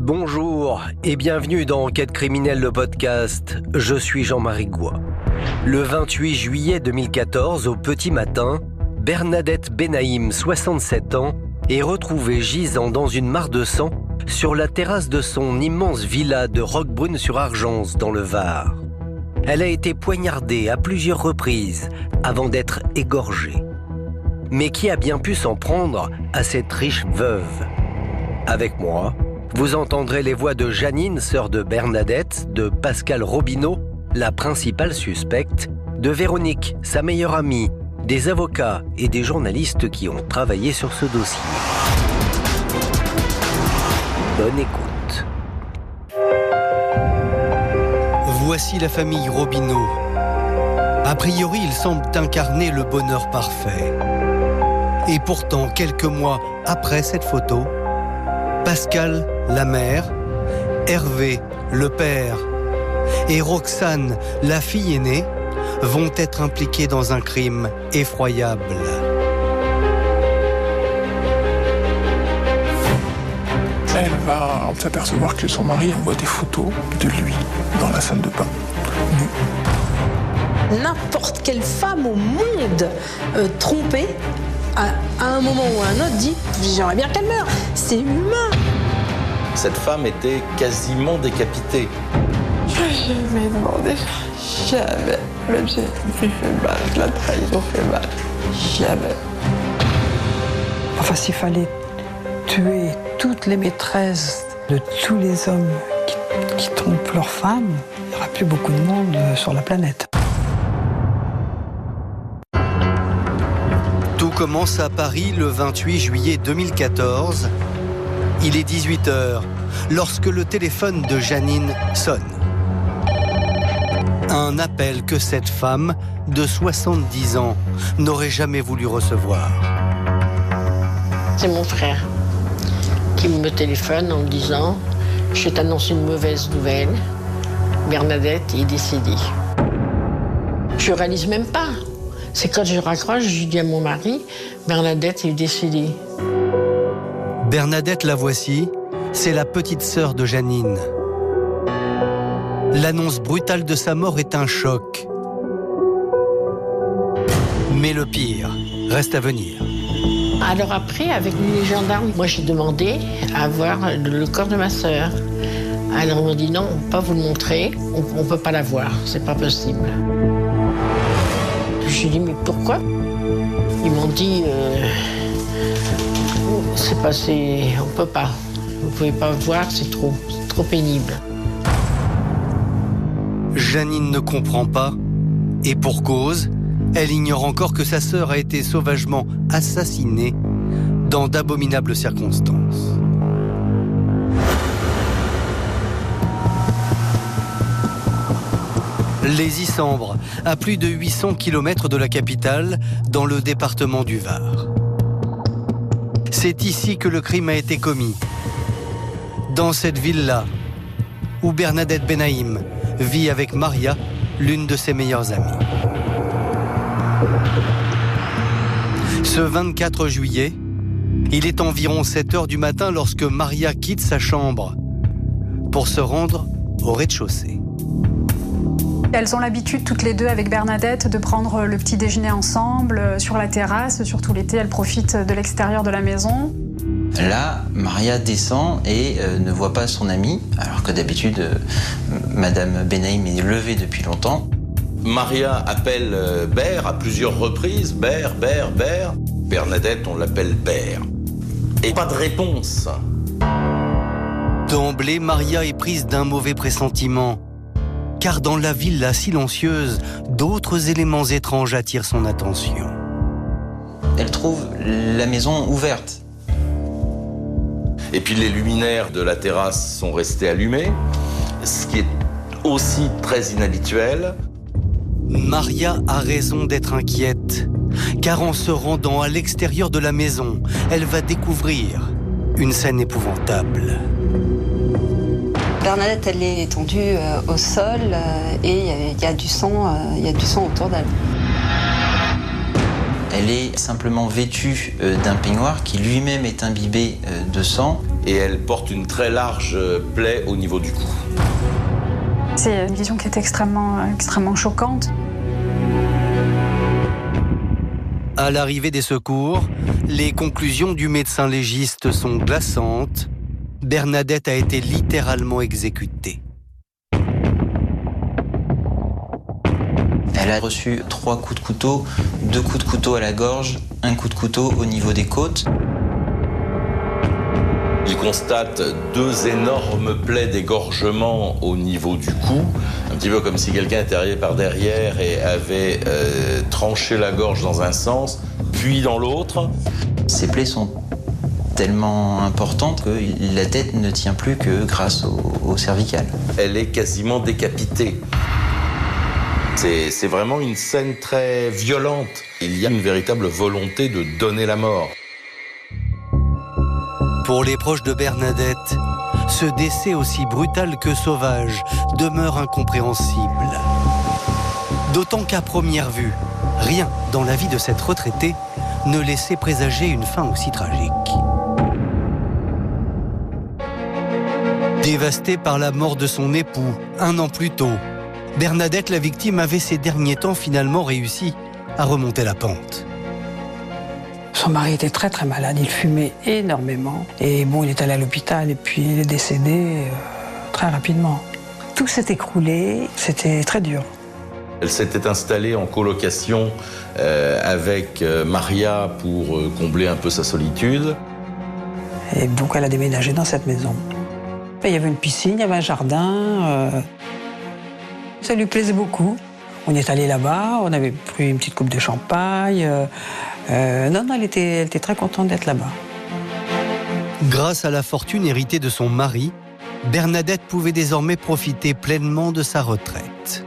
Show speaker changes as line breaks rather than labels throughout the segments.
Bonjour et bienvenue dans Enquête criminelle, le podcast. Je suis Jean-Marie Goua. Le 28 juillet 2014, au petit matin, Bernadette Benaïm, 67 ans, est retrouvée gisant dans une mare de sang sur la terrasse de son immense villa de Roquebrune-sur-Argence, dans le Var. Elle a été poignardée à plusieurs reprises avant d'être égorgée. Mais qui a bien pu s'en prendre à cette riche veuve ? Avec moi, vous entendrez les voix de Janine, sœur de Bernadette, de Pascal Robineau, la principale suspecte, de Véronique, sa meilleure amie, des avocats et des journalistes qui ont travaillé sur ce dossier. Bonne écoute.
Voici la famille Robineau. A priori, ils semblent incarner le bonheur parfait. Et pourtant, quelques mois après cette photo, Pascal, la mère, Hervé, le père, et Roxane, la fille aînée, vont être impliqués dans un crime effroyable.
Elle va s'apercevoir que son mari envoie des photos de lui dans la salle de bain, nu.
N'importe quelle femme au monde trompée, à un moment ou à un autre, dit « j'aimerais bien qu'elle meure, c'est humain ».
Cette femme était quasiment décapitée.
Je n'ai jamais demandé, jamais. Même si j'ai fait mal, la trahison fait mal, jamais.
Enfin, s'il fallait tuer toutes les maîtresses de tous les hommes qui trompent leurs femmes, il n'y aura plus beaucoup de monde sur la planète.
Tout commence à Paris le 28 juillet 2014. Il est 18h lorsque le téléphone de Janine sonne. Un appel que cette femme de 70 ans n'aurait jamais voulu recevoir.
C'est mon frère qui me téléphone en me disant « Je t'annonce une mauvaise nouvelle, Bernadette est décédée ». Je ne réalise même pas. C'est quand je raccroche, je dis à mon mari « Bernadette est décédée ».
Bernadette, la voici, c'est la petite sœur de Janine. L'annonce brutale de sa mort est un choc. Mais le pire reste à venir.
Alors après, avec les gendarmes, moi j'ai demandé à voir le corps de ma sœur. Alors ils m'ont dit non, on ne peut pas vous le montrer, on ne peut pas la voir, c'est pas possible. J'ai dit mais pourquoi ? Ils m'ont dit c'est passé, on ne peut pas. Vous ne pouvez pas voir, c'est trop pénible.
Janine ne comprend pas, et pour cause, elle ignore encore que sa sœur a été sauvagement assassinée dans d'abominables circonstances. Les Issambres, à plus de 800 km de la capitale, dans le département du Var. C'est ici que le crime a été commis. Dans cette ville-là, où Bernadette Benaïm vit avec Maria, l'une de ses meilleures amies. Ce 24 juillet, il est environ 7h du matin lorsque Maria quitte sa chambre pour se rendre au rez-de-chaussée.
Elles ont l'habitude, toutes les deux, avec Bernadette, de prendre le petit déjeuner ensemble, sur la terrasse. Surtout l'été, elles profitent de l'extérieur de la maison.
Là, Maria descend et ne voit pas son amie, alors que d'habitude, Madame Benaïm est levée depuis longtemps.
Maria appelle Ber à plusieurs reprises. Ber. Bernadette, on l'appelle Ber. Et pas de réponse.
D'emblée, Maria est prise d'un mauvais pressentiment. Car dans la villa silencieuse, d'autres éléments étranges attirent son attention.
Elle trouve la maison ouverte.
Et puis les luminaires de la terrasse sont restés allumés, ce qui est aussi très inhabituel.
Maria a raison d'être inquiète, car en se rendant à l'extérieur de la maison, elle va découvrir une scène épouvantable.
Bernadette, elle est étendue au sol et il y a du sang autour d'elle.
Elle est simplement vêtue d'un peignoir qui lui-même est imbibé de sang.
et elle porte une très large plaie au niveau du cou.
C'est une vision qui est extrêmement choquante.
À l'arrivée des secours, les conclusions du médecin légiste sont glaçantes. Bernadette a été littéralement exécutée.
Elle a reçu 3 coups de couteau, 2 coups de couteau à la gorge, 1 coup de couteau au niveau des côtes.
Il constate 2 énormes plaies d'égorgement au niveau du cou, un petit peu comme si quelqu'un était arrivé par derrière et avait tranché la gorge dans un sens, puis dans l'autre.
Ces plaies sont tellement importantes que la tête ne tient plus que grâce au cervical.
Elle est quasiment décapitée. C'est vraiment une scène très violente. Il y a une véritable volonté de donner la mort.
Pour les proches de Bernadette, ce décès aussi brutal que sauvage demeure incompréhensible. D'autant qu'à première vue, rien dans la vie de cette retraitée ne laissait présager une fin aussi tragique. Dévastée par la mort de son époux 1 an plus tôt, Bernadette, la victime, avait ces derniers temps finalement réussi à remonter la pente.
Son mari était très très malade, il fumait énormément. Et bon, il est allé à l'hôpital et puis il est décédé très rapidement. Tout s'est écroulé, c'était très dur.
Elle s'était installée en colocation avec Maria pour combler un peu sa solitude.
Et donc elle a déménagé dans cette maison. Et il y avait une piscine, il y avait un jardin. Ça lui plaisait beaucoup. On est allé là-bas, on avait pris une petite coupe de champagne. Non, elle était très contente d'être là-bas.
Grâce à la fortune héritée de son mari, Bernadette pouvait désormais profiter pleinement de sa retraite.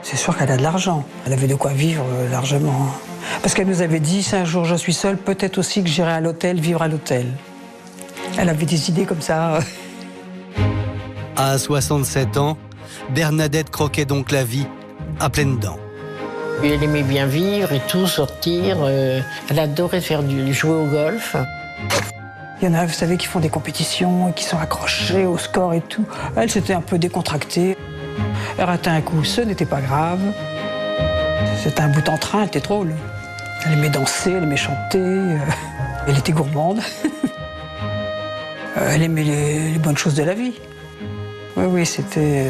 C'est sûr qu'elle a de l'argent. Elle avait de quoi vivre largement. Parce qu'elle nous avait dit, si un jour je suis seule, peut-être aussi que j'irai à l'hôtel, vivre à l'hôtel. Elle avait des idées comme ça.
À 67 ans, Bernadette croquait donc la vie à pleines dents.
Elle aimait bien vivre et tout, sortir. Elle adorait faire jouer au golf.
Il y en a, vous savez, qui font des compétitions, qui sont accrochés au score et tout. Elle, c'était un peu décontractée. Elle ratait un coup, ce n'était pas grave. C'était un bout en train, elle était drôle. Elle aimait danser, elle aimait chanter. Elle était gourmande. Elle aimait les bonnes choses de la vie. Oui, c'était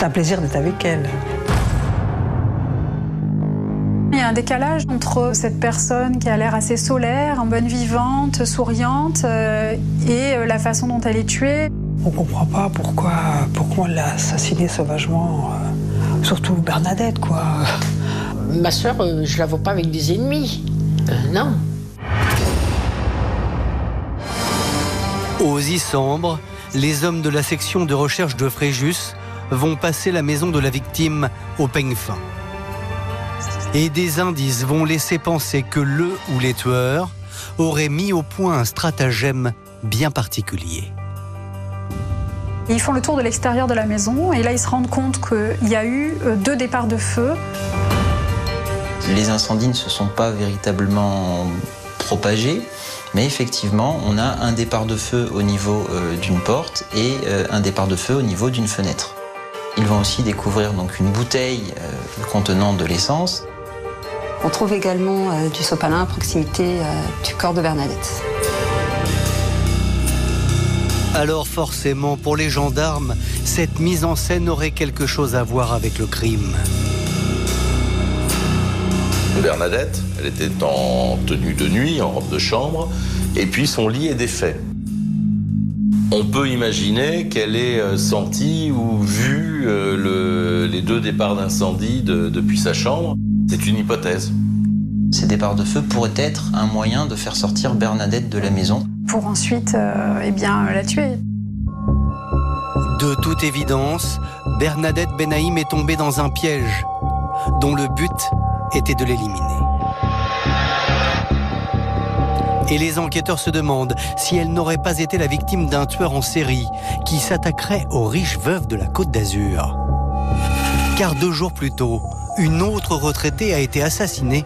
un plaisir d'être avec elle.
Il y a un décalage entre cette personne qui a l'air assez solaire, en bonne vivante, souriante, et la façon dont elle est tuée.
On ne comprend pas pourquoi on l'a assassinée sauvagement, surtout Bernadette, quoi.
Ma sœur, je la vois pas avec des ennemis, non.
Aux Issambres, les hommes de la section de recherche de Fréjus vont passer la maison de la victime au peigne fin. Et des indices vont laisser penser que le ou les tueurs auraient mis au point un stratagème bien particulier.
Ils font le tour de l'extérieur de la maison et là ils se rendent compte qu'il y a eu 2 départs de feu.
Les incendies ne se sont pas véritablement propagés, mais effectivement, on a un départ de feu au niveau d'une porte et un départ de feu au niveau d'une fenêtre. Ils vont aussi découvrir donc une bouteille contenant de l'essence.
On trouve également du sopalin à proximité du corps de Bernadette.
Alors forcément, pour les gendarmes, cette mise en scène aurait quelque chose à voir avec le crime.
Bernadette, elle était en tenue de nuit, en robe de chambre, et puis son lit est défait. On peut imaginer qu'elle ait senti ou vu les 2 départs d'incendie depuis sa chambre. C'est une hypothèse.
Ces départs de feu pourraient être un moyen de faire sortir Bernadette de la maison.
Pour ensuite la tuer.
De toute évidence, Bernadette Benaïm est tombée dans un piège dont le but était de l'éliminer. Et les enquêteurs se demandent si elle n'aurait pas été la victime d'un tueur en série qui s'attaquerait aux riches veuves de la Côte d'Azur. Car 2 jours plus tôt, une autre retraitée a été assassinée,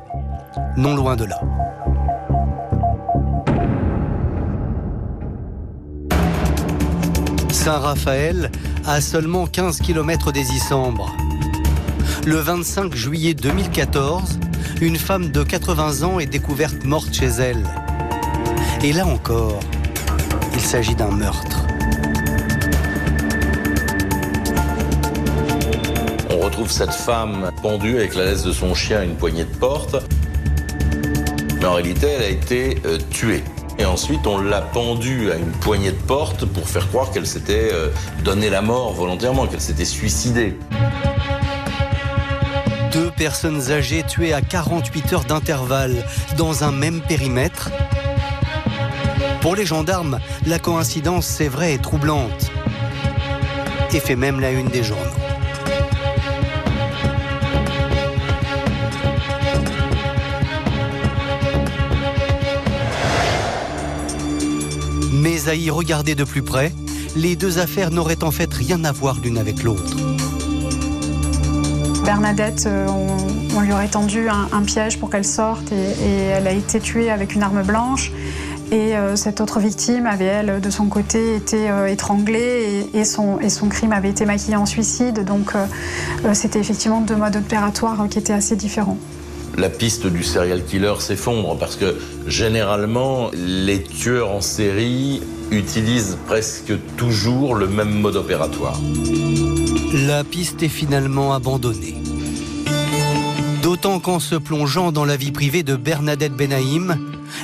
non loin de là. Saint-Raphaël, à seulement 15 km des Issambres. Le 25 juillet 2014, une femme de 80 ans est découverte morte chez elle. Et là encore, il s'agit d'un meurtre.
On retrouve cette femme pendue avec la laisse de son chien à une poignée de porte. Mais en réalité, elle a été tuée. Et ensuite, on l'a pendue à une poignée de porte pour faire croire qu'elle s'était donné la mort volontairement, qu'elle s'était suicidée.
2 personnes âgées tuées à 48 heures d'intervalle dans un même périmètre. Pour les gendarmes, la coïncidence, c'est vrai, est troublante. Et fait même la une des journaux. Mais à y regarder de plus près, les 2 affaires n'auraient en fait rien à voir l'une avec l'autre.
Bernadette, on lui aurait tendu un piège pour qu'elle sorte et elle a été tuée avec une arme blanche. Et cette autre victime avait, elle, de son côté, été étranglée et son crime avait été maquillé en suicide. Donc c'était effectivement 2 modes opératoires qui étaient assez différents.
La piste du serial killer s'effondre parce que généralement, les tueurs en série utilisent presque toujours le même mode opératoire.
La piste est finalement abandonnée. D'autant qu'en se plongeant dans la vie privée de Bernadette Benaïm,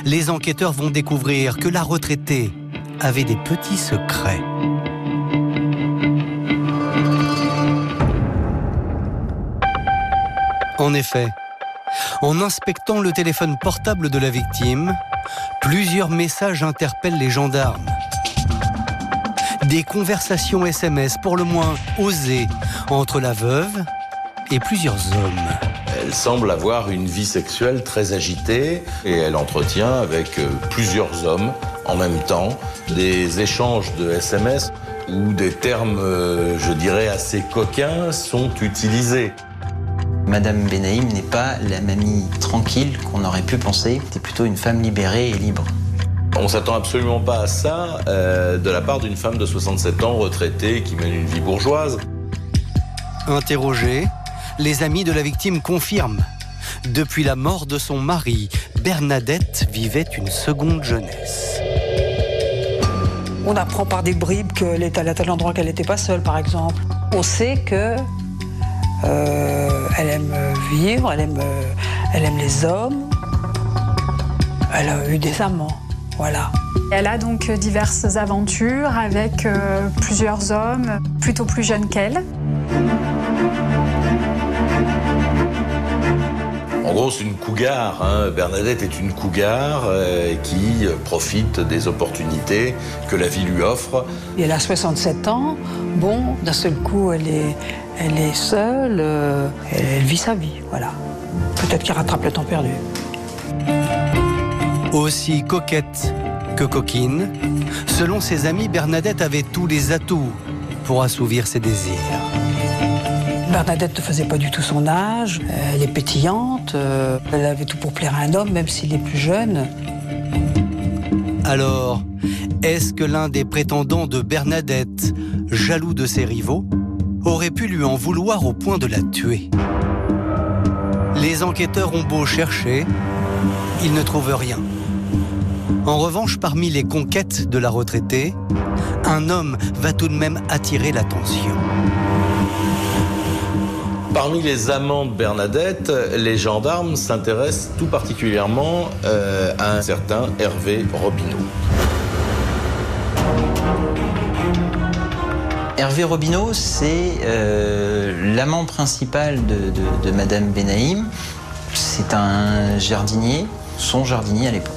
les enquêteurs vont découvrir que la retraitée avait des petits secrets. En effet, en inspectant le téléphone portable de la victime, plusieurs messages interpellent les gendarmes. Des conversations SMS pour le moins osées entre la veuve et plusieurs hommes.
Elle semble avoir une vie sexuelle très agitée et elle entretient avec plusieurs hommes en même temps des échanges de SMS où des termes, je dirais, assez coquins sont utilisés.
Madame Benaïm n'est pas la mamie tranquille qu'on aurait pu penser. C'est plutôt une femme libérée et libre.
On ne s'attend absolument pas à ça de la part d'une femme de 67 ans retraitée qui mène une vie bourgeoise.
Interrogés, les amis de la victime confirment. Depuis la mort de son mari, Bernadette vivait une seconde jeunesse.
On apprend par des bribes qu'elle est allée à tel endroit, qu'elle n'était pas seule, par exemple. On sait que elle aime vivre, elle aime les hommes. Elle a eu des amants, voilà.
Elle a donc diverses aventures avec plusieurs hommes plutôt plus jeunes qu'elle.
En gros, c'est une cougar. Bernadette est une cougar qui profite des opportunités que la vie lui offre.
Et elle a 67 ans. Bon, d'un seul coup, elle est seule. Elle vit sa vie, voilà. Peut-être qu'elle rattrape le temps perdu.
Aussi coquette que coquine, selon ses amis, Bernadette avait tous les atouts pour assouvir ses désirs.
Bernadette ne faisait pas du tout son âge, elle est pétillante, elle avait tout pour plaire à un homme, même s'il est plus jeune.
Alors, est-ce que l'un des prétendants de Bernadette, jaloux de ses rivaux, aurait pu lui en vouloir au point de la tuer? Les enquêteurs ont beau chercher, ils ne trouvent rien. En revanche, parmi les conquêtes de la retraitée, un homme va tout de même attirer l'attention.
Parmi les amants de Bernadette, les gendarmes s'intéressent tout particulièrement à un certain Hervé Robineau.
Hervé Robineau, c'est l'amant principal de Madame Benaïm. C'est un jardinier, son jardinier à l'époque.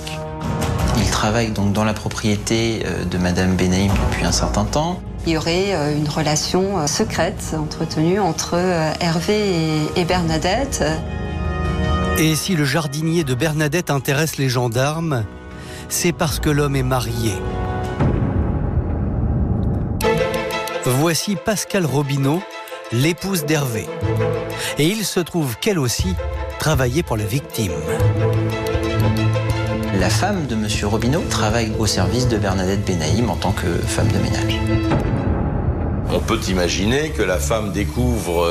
Il travaille donc dans la propriété de Madame Benaïm depuis un certain temps.
Il y aurait une relation secrète entretenue entre Hervé et Bernadette.
Et si le jardinier de Bernadette intéresse les gendarmes, c'est parce que l'homme est marié. Voici Pascal Robineau, l'épouse d'Hervé. Et il se trouve qu'elle aussi travaillait pour la victime.
La femme de M. Robineau travaille au service de Bernadette Benaïm en tant que femme de ménage.
On peut imaginer que la femme découvre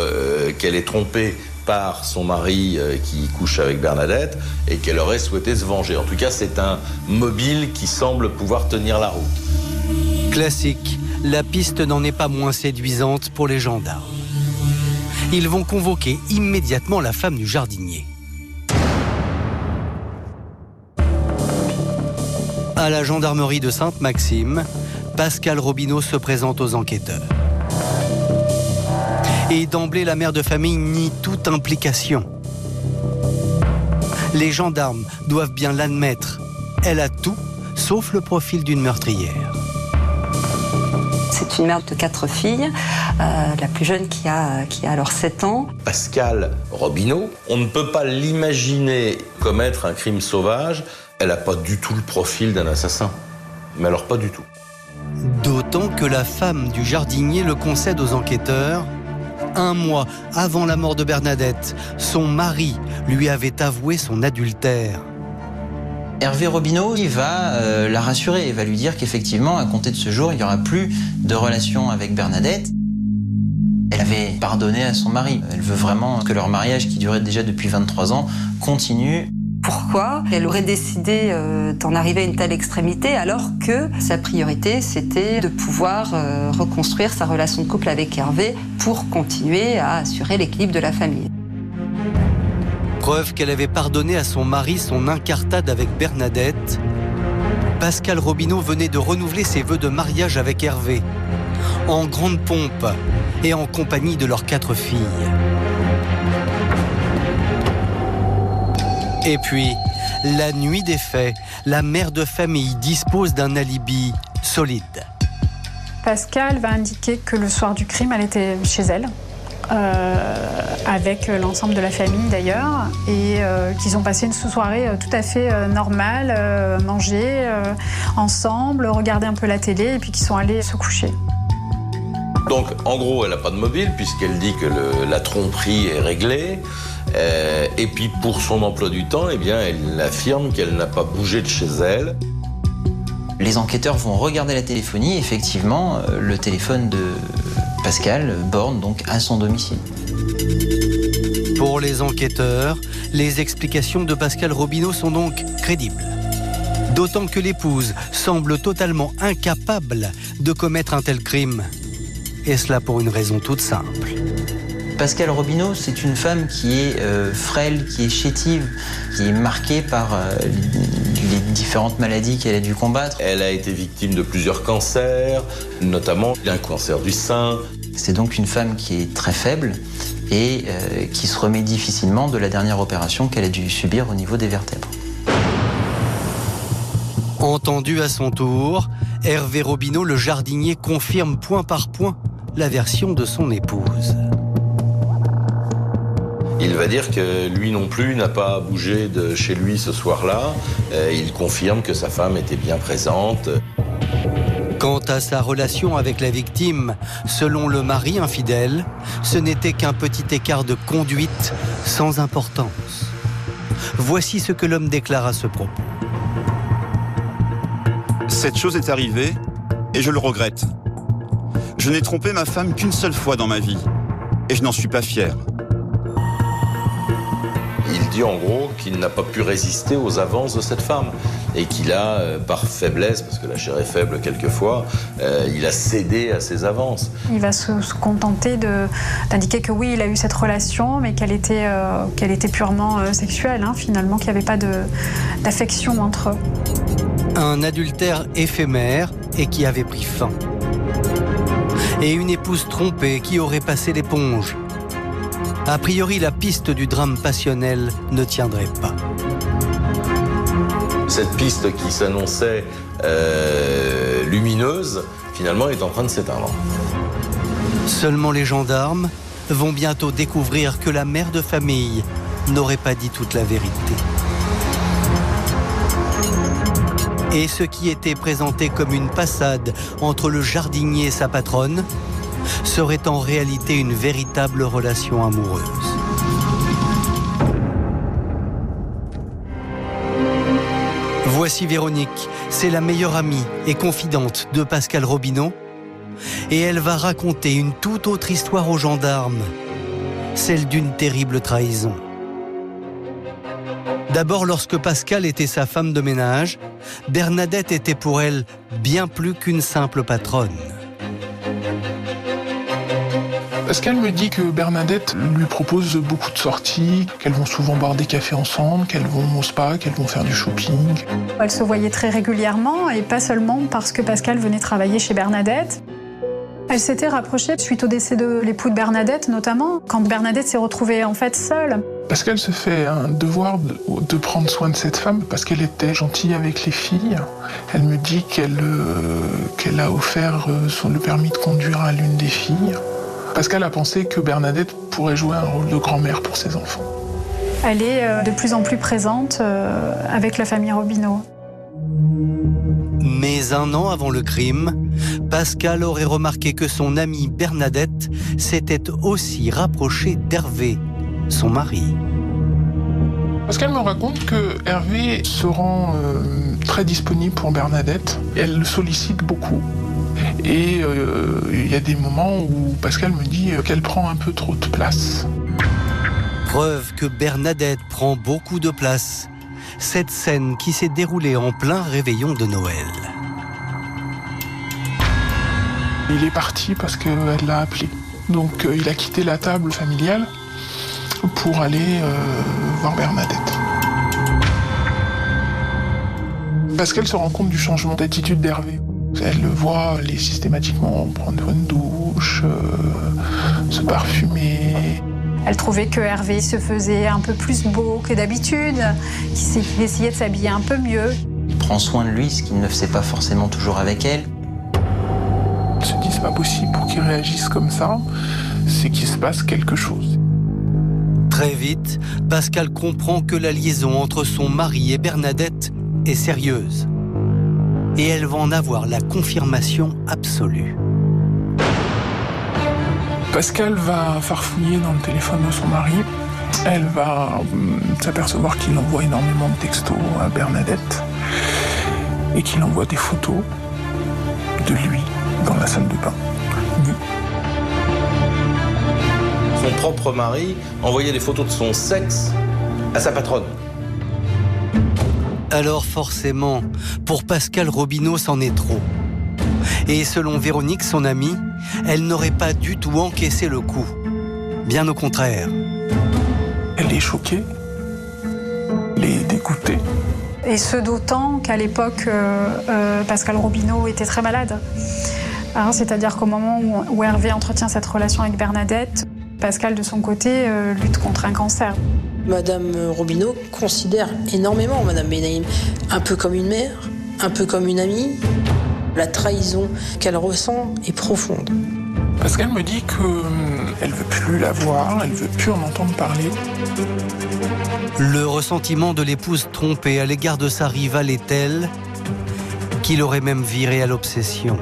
qu'elle est trompée par son mari qui couche avec Bernadette et qu'elle aurait souhaité se venger. En tout cas, c'est un mobile qui semble pouvoir tenir la route.
Classique, la piste n'en est pas moins séduisante pour les gendarmes. Ils vont convoquer immédiatement la femme du jardinier. À la gendarmerie de Sainte-Maxime, Pascal Robineau se présente aux enquêteurs. Et d'emblée, la mère de famille nie toute implication. Les gendarmes doivent bien l'admettre. Elle a tout, sauf le profil d'une meurtrière.
C'est une mère de 4 filles, la plus jeune qui a alors 7 ans.
Pascal Robineau, on ne peut pas l'imaginer commettre un crime sauvage. Elle n'a pas du tout le profil d'un assassin. Mais alors pas du tout.
D'autant que la femme du jardinier le concède aux enquêteurs. 1 mois avant la mort de Bernadette, son mari lui avait avoué son adultère.
Hervé Robineau, il va la rassurer et va lui dire qu'effectivement, à compter de ce jour, il n'y aura plus de relation avec Bernadette. Elle avait pardonné à son mari. Elle veut vraiment que leur mariage, qui durait déjà depuis 23 ans, continue.
Pourquoi elle aurait décidé d'en arriver à une telle extrémité alors que sa priorité c'était de pouvoir reconstruire sa relation de couple avec Hervé pour continuer à assurer l'équilibre de la famille.
Preuve qu'elle avait pardonné à son mari son incartade avec Bernadette. Pascal Robineau venait de renouveler ses vœux de mariage avec Hervé, en grande pompe et en compagnie de leurs 4 filles. Et puis, la nuit des faits, la mère de famille dispose d'un alibi solide.
Pascal va indiquer que le soir du crime, elle était chez elle, avec l'ensemble de la famille d'ailleurs, et qu'ils ont passé une soirée tout à fait normale, manger ensemble, regarder un peu la télé, et puis qu'ils sont allés se coucher.
Donc, en gros, elle n'a pas de mobile, puisqu'elle dit que la tromperie est réglée. Et puis, pour son emploi du temps, eh bien, elle affirme qu'elle n'a pas bougé de chez elle.
Les enquêteurs vont regarder la téléphonie. Effectivement, le téléphone de Pascal borne donc à son domicile.
Pour les enquêteurs, les explications de Pascal Robineau sont donc crédibles. D'autant que l'épouse semble totalement incapable de commettre un tel crime. Et cela pour une raison toute simple.
Pascal Robineau, c'est une femme qui est frêle, qui est chétive, qui est marquée par les différentes maladies qu'elle a dû combattre.
Elle a été victime de plusieurs cancers, notamment un cancer du sein.
C'est donc une femme qui est très faible et qui se remet difficilement de la dernière opération qu'elle a dû subir au niveau des vertèbres.
Entendu à son tour, Hervé Robineau, le jardinier, confirme point par point la version de son épouse.
Il va dire que lui non plus n'a pas bougé de chez lui ce soir-là. Il confirme que sa femme était bien présente.
Quant à sa relation avec la victime, selon le mari infidèle, ce n'était qu'un petit écart de conduite sans importance. Voici ce que l'homme déclare à ce propos.
Cette chose est arrivée et je le regrette. Je n'ai trompé ma femme qu'une seule fois dans ma vie et je n'en suis pas fier.
Il dit en gros qu'il n'a pas pu résister aux avances de cette femme et qu'il a, par faiblesse, parce que la chair est faible quelquefois, il a cédé à ses avances.
Il va se contenter d'indiquer que oui, il a eu cette relation, mais qu'elle était purement sexuelle, finalement, qu'il n'y avait pas d'affection entre eux.
Un adultère éphémère et qui avait pris fin. Et une épouse trompée qui aurait passé l'éponge. A priori, la piste du drame passionnel ne tiendrait pas.
Cette piste qui s'annonçait lumineuse, finalement, est en train de s'éteindre.
Seulement les gendarmes vont bientôt découvrir que la mère de famille n'aurait pas dit toute la vérité. Et ce qui était présenté comme une passade entre le jardinier et sa patronne serait en réalité une véritable relation amoureuse. Voici Véronique, c'est la meilleure amie et confidente de Pascal Robineau, et elle va raconter une toute autre histoire aux gendarmes, celle d'une terrible trahison. D'abord, lorsque Pascal était sa femme de ménage, Bernadette était pour elle bien plus qu'une simple patronne.
Pascal me dit que Bernadette lui propose beaucoup de sorties, qu'elles vont souvent boire des cafés ensemble, qu'elles vont au spa, qu'elles vont faire du shopping.
Elles se voyaient très régulièrement et pas seulement parce que Pascal venait travailler chez Bernadette. Elle s'était rapprochée suite au décès de l'époux de Bernadette, notamment, quand Bernadette s'est retrouvée en fait seule.
Pascal se fait un devoir de prendre soin de cette femme parce qu'elle était gentille avec les filles. Elle me dit qu'elle a offert le permis de conduire à l'une des filles. Pascal a pensé que Bernadette pourrait jouer un rôle de grand-mère pour ses enfants.
Elle est de plus en plus présente avec la famille Robineau.
Mais un an avant le crime, Pascal aurait remarqué que son amie Bernadette s'était aussi rapprochée d'Hervé, son mari.
Pascal me raconte que Hervé se rend très disponible pour Bernadette. Elle le sollicite beaucoup. Et il y a des moments où Pascal me dit qu'elle prend un peu trop de place.
Preuve que Bernadette prend beaucoup de place. Cette scène qui s'est déroulée en plein réveillon de Noël.
Il est parti parce qu'elle l'a appelé. Donc il a quitté la table familiale pour aller voir Bernadette. Pascal se rend compte du changement d'attitude d'Hervé. Elle le voit aller systématiquement prendre une douche, se parfumer.
Elle trouvait que Hervé se faisait un peu plus beau que d'habitude, qu'il essayait de s'habiller un peu mieux.
Il prend soin de lui, ce qu'il ne faisait pas forcément toujours avec elle.
Elle se dit c'est pas possible pour qu'il réagisse comme ça, c'est qu'il se passe quelque chose.
Très vite, Pascal comprend que la liaison entre son mari et Bernadette est sérieuse. Et elle va en avoir la confirmation absolue.
Pascal va farfouiller dans le téléphone de son mari. Elle va s'apercevoir qu'il envoie énormément de textos à Bernadette et qu'il envoie des photos de lui dans la salle de bain, nu.
Son propre mari envoyait des photos de son sexe à sa patronne.
Alors forcément, pour Pascal Robineau, c'en est trop. Et selon Véronique, son amie, elle n'aurait pas du tout encaissé le coup. Bien au contraire.
Elle est choquée, elle est dégoûtée.
Et ce d'autant qu'à l'époque, Pascal Robineau était très malade. C'est-à-dire qu'au moment où Hervé entretient cette relation avec Bernadette, Pascal, de son côté, lutte contre un cancer.
Madame Robineau considère énormément Madame Benaïm, un peu comme une mère, un peu comme une amie. La trahison qu'elle ressent est profonde.
Pascal me dit qu'elle ne veut plus la voir, elle ne veut plus en entendre parler.
Le ressentiment de l'épouse trompée à l'égard de sa rivale est tel qu'il aurait même viré à l'obsession.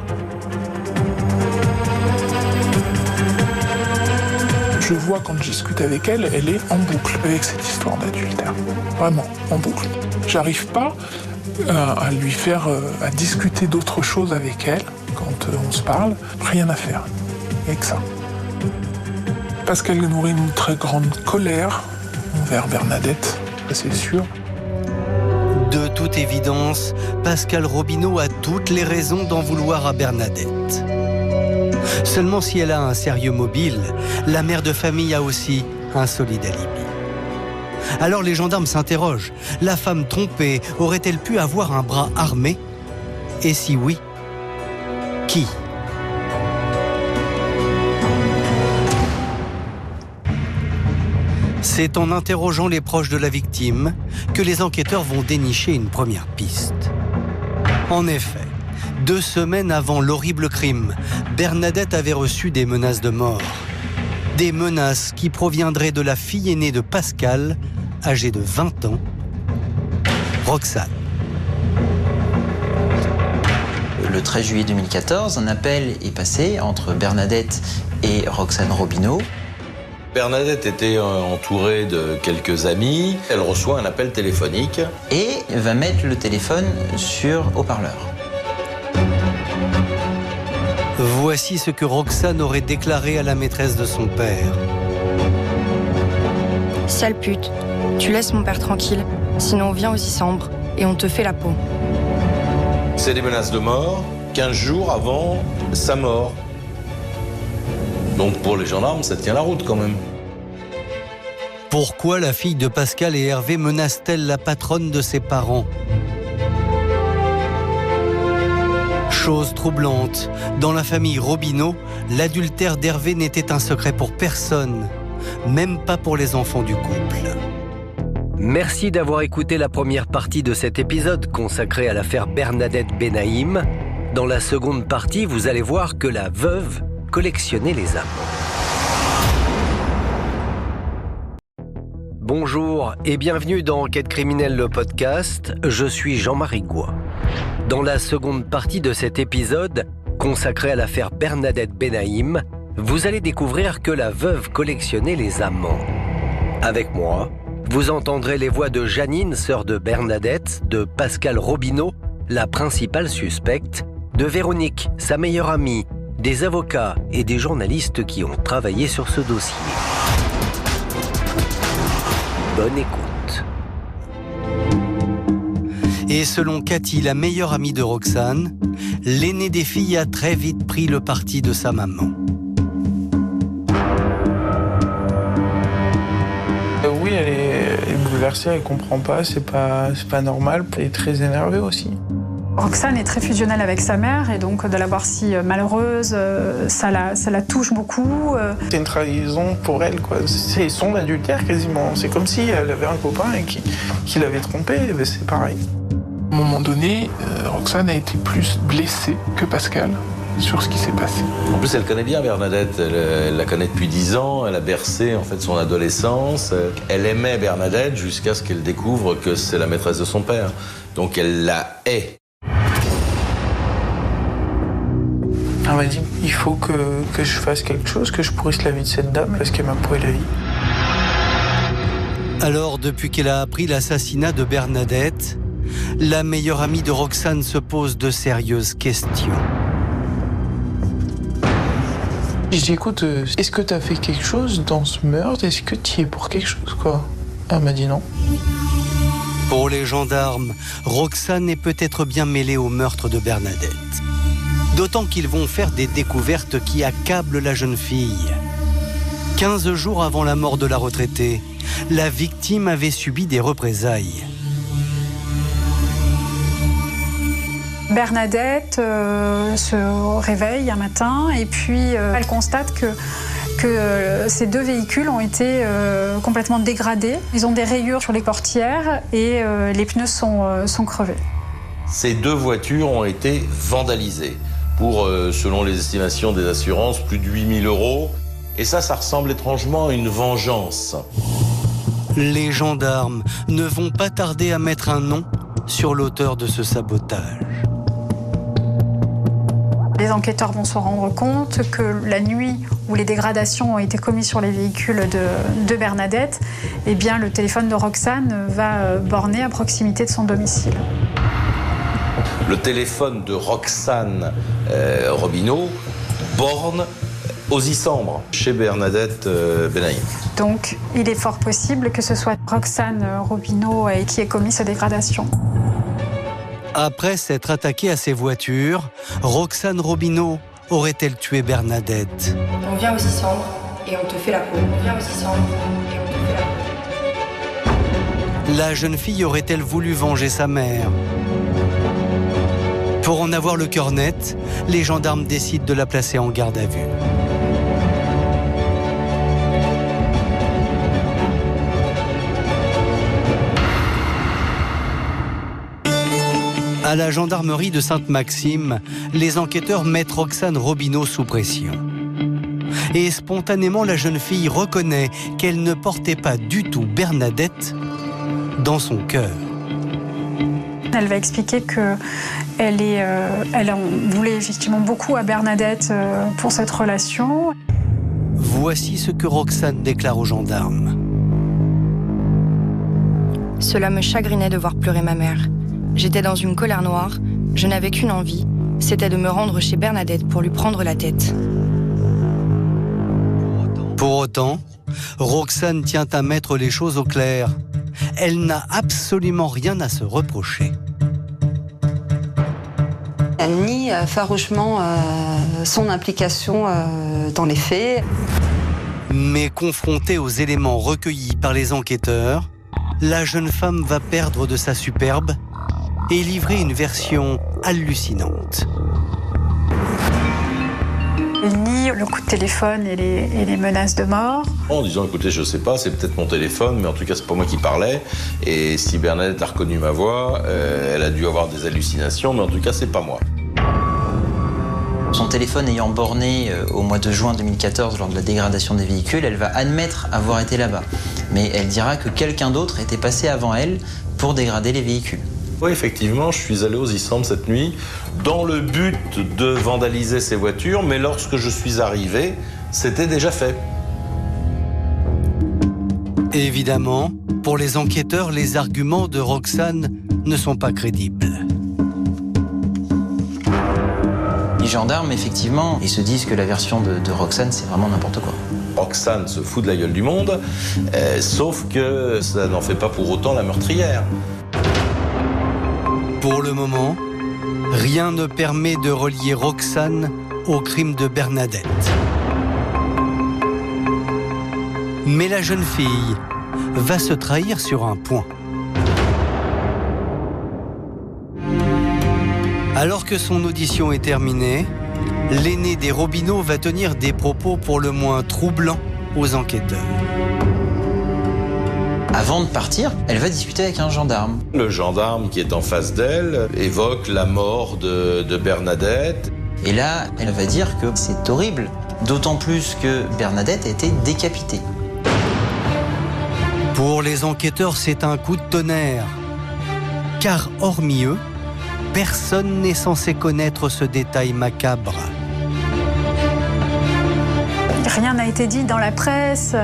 Je vois quand je discute avec elle, elle est en boucle avec cette histoire d'adultère. Vraiment, en boucle. J'arrive pas à lui faire, à discuter d'autres choses avec elle quand on se parle. Rien à faire avec ça. Parce qu'elle nourrit une très grande colère envers Bernadette, c'est sûr.
De toute évidence, Pascal Robineau a toutes les raisons d'en vouloir à Bernadette. Seulement si elle a un sérieux mobile, la mère de famille a aussi un solide alibi. Alors les gendarmes s'interrogent. La femme trompée aurait-elle pu avoir un bras armé? Et si oui, qui? C'est en interrogeant les proches de la victime que les enquêteurs vont dénicher une première piste. En effet, 2 semaines avant l'horrible crime, Bernadette avait reçu des menaces de mort. Des menaces qui proviendraient de la fille aînée de Pascal, âgée de 20 ans, Roxane.
Le 13 juillet 2014, un appel est passé entre Bernadette et Roxane Robineau.
Bernadette était entourée de quelques amis. Elle reçoit un appel téléphonique.
Et va mettre le téléphone sur haut-parleur.
Voici ce que Roxane aurait déclaré à la maîtresse de son père.
Sale pute, tu laisses mon père tranquille, sinon on vient aux Issambres et on te fait la peau.
C'est des menaces de mort 15 jours avant sa mort. Donc pour les gendarmes, ça tient la route quand même.
Pourquoi la fille de Pascal et Hervé menace-t-elle la patronne de ses parents ? Chose troublante, dans la famille Robineau, l'adultère d'Hervé n'était un secret pour personne, même pas pour les enfants du couple.
Merci d'avoir écouté la première partie de cet épisode consacré à l'affaire Bernadette Benaïm. Dans la seconde partie, vous allez voir que la veuve collectionnait les amants. Bonjour et bienvenue dans Enquête criminelle, le podcast. Je suis Jean-Marie Goua. Dans la seconde partie de cet épisode, consacré à l'affaire Bernadette Benaïm, vous allez découvrir que la veuve collectionnait les amants. Avec moi, vous entendrez les voix de Janine, sœur de Bernadette, de Pascal Robineau, la principale suspecte, de Véronique, sa meilleure amie, des avocats et des journalistes qui ont travaillé sur ce dossier. Bonne écoute.
Et selon Cathy, la meilleure amie de Roxane, l'aînée des filles a très vite pris le parti de sa maman.
Oui, elle est bouleversée, elle comprend pas, c'est pas normal. Elle est très énervée aussi.
Roxane est très fusionnelle avec sa mère et donc de la voir si malheureuse, ça la touche beaucoup.
C'est une trahison pour elle, quoi. C'est son adultère quasiment. C'est comme si elle avait un copain et qui l'avait trompée, c'est pareil. À un moment donné, Roxane a été plus blessée que Pascal sur ce qui s'est passé.
En plus, elle connaît bien Bernadette. Elle la connaît depuis 10 ans. Elle a bercé en fait son adolescence. Elle aimait Bernadette jusqu'à ce qu'elle découvre que c'est la maîtresse de son père. Donc elle la hait.
Elle m'a dit, il faut que je fasse quelque chose, que je pourrisse la vie de cette dame, parce qu'elle m'a pourri la vie.
Alors, depuis qu'elle a appris l'assassinat de Bernadette, la meilleure amie de Roxane se pose de sérieuses questions.
Je dis, écoute, est-ce que t'as fait quelque chose dans ce meurtre? Est-ce que t'y es pour quelque chose, quoi? Elle m'a dit non.
Pour les gendarmes, Roxane est peut-être bien mêlée au meurtre de Bernadette. D'autant qu'ils vont faire des découvertes qui accablent la jeune fille. 15 jours avant la mort de la retraitée, la victime avait subi des représailles.
Bernadette se réveille un matin et puis elle constate que ces deux véhicules ont été complètement dégradés. Ils ont des rayures sur les portières et les pneus sont crevés.
Ces deux voitures ont été vandalisées pour, selon les estimations des assurances, plus de 8 000 €. Et ça ressemble étrangement à une vengeance.
Les gendarmes ne vont pas tarder à mettre un nom sur l'auteur de ce sabotage.
Les enquêteurs vont se rendre compte que la nuit où les dégradations ont été commises sur les véhicules de Bernadette, eh bien, le téléphone de Roxane va borner à proximité de son domicile.
Le téléphone de Roxane Robineau borne aux Issambres, chez Bernadette Benaïm.
Donc, il est fort possible que ce soit Roxane Robineau qui ait commis ces dégradations.
Après s'être attaquée à ses voitures, Roxane Robineau aurait-elle tué Bernadette?
On vient aux Issambres et on te fait la peau. On vient aux Issambres et on te fait la peau.
La jeune fille aurait-elle voulu venger sa mère? Pour en avoir le cœur net, les gendarmes décident de la placer en garde à vue. À la gendarmerie de Sainte-Maxime, les enquêteurs mettent Roxane Robineau sous pression. Et spontanément, la jeune fille reconnaît qu'elle ne portait pas du tout Bernadette dans son cœur.
Elle va expliquer qu'elle en voulait effectivement beaucoup à Bernadette pour cette relation.
Voici ce que Roxane déclare aux gendarmes.
Cela me chagrinait de voir pleurer ma mère. J'étais dans une colère noire, je n'avais qu'une envie, c'était de me rendre chez Bernadette pour lui prendre la tête.
Pour autant, Roxane tient à mettre les choses au clair. Elle n'a absolument rien à se reprocher.
Elle nie farouchement son implication dans les faits.
Mais confrontée aux éléments recueillis par les enquêteurs, la jeune femme va perdre de sa superbe et livrer une version hallucinante.
Il nie le coup de téléphone et les menaces de mort.
En disant, écoutez, je sais pas, c'est peut-être mon téléphone, mais en tout cas, c'est pas moi qui parlais. Et si Bernadette a reconnu ma voix, elle a dû avoir des hallucinations, mais en tout cas, c'est pas moi.
Son téléphone ayant borné au mois de juin 2014 lors de la dégradation des véhicules, elle va admettre avoir été là-bas. Mais elle dira que quelqu'un d'autre était passé avant elle pour dégrader les véhicules.
Oui, effectivement, je suis allé aux Isambles cette nuit dans le but de vandaliser ces voitures, mais lorsque je suis arrivé, c'était déjà fait.
Évidemment, pour les enquêteurs, les arguments de Roxane ne sont pas crédibles.
Les gendarmes, effectivement, ils se disent que la version de Roxane, c'est vraiment n'importe quoi.
Roxane se fout de la gueule du monde, sauf que ça n'en fait pas pour autant la meurtrière.
Pour le moment, rien ne permet de relier Roxane au crime de Bernadette. Mais la jeune fille va se trahir sur un point. Alors que son audition est terminée, l'aîné des Robineau va tenir des propos pour le moins troublants aux enquêteurs.
Avant de partir, elle va discuter avec un gendarme.
Le gendarme qui est en face d'elle évoque la mort de Bernadette.
Et là, elle va dire que c'est horrible, d'autant plus que Bernadette a été décapitée.
Pour les enquêteurs, c'est un coup de tonnerre. Car hormis eux, personne n'est censé connaître ce détail macabre.
Rien n'a été dit dans la presse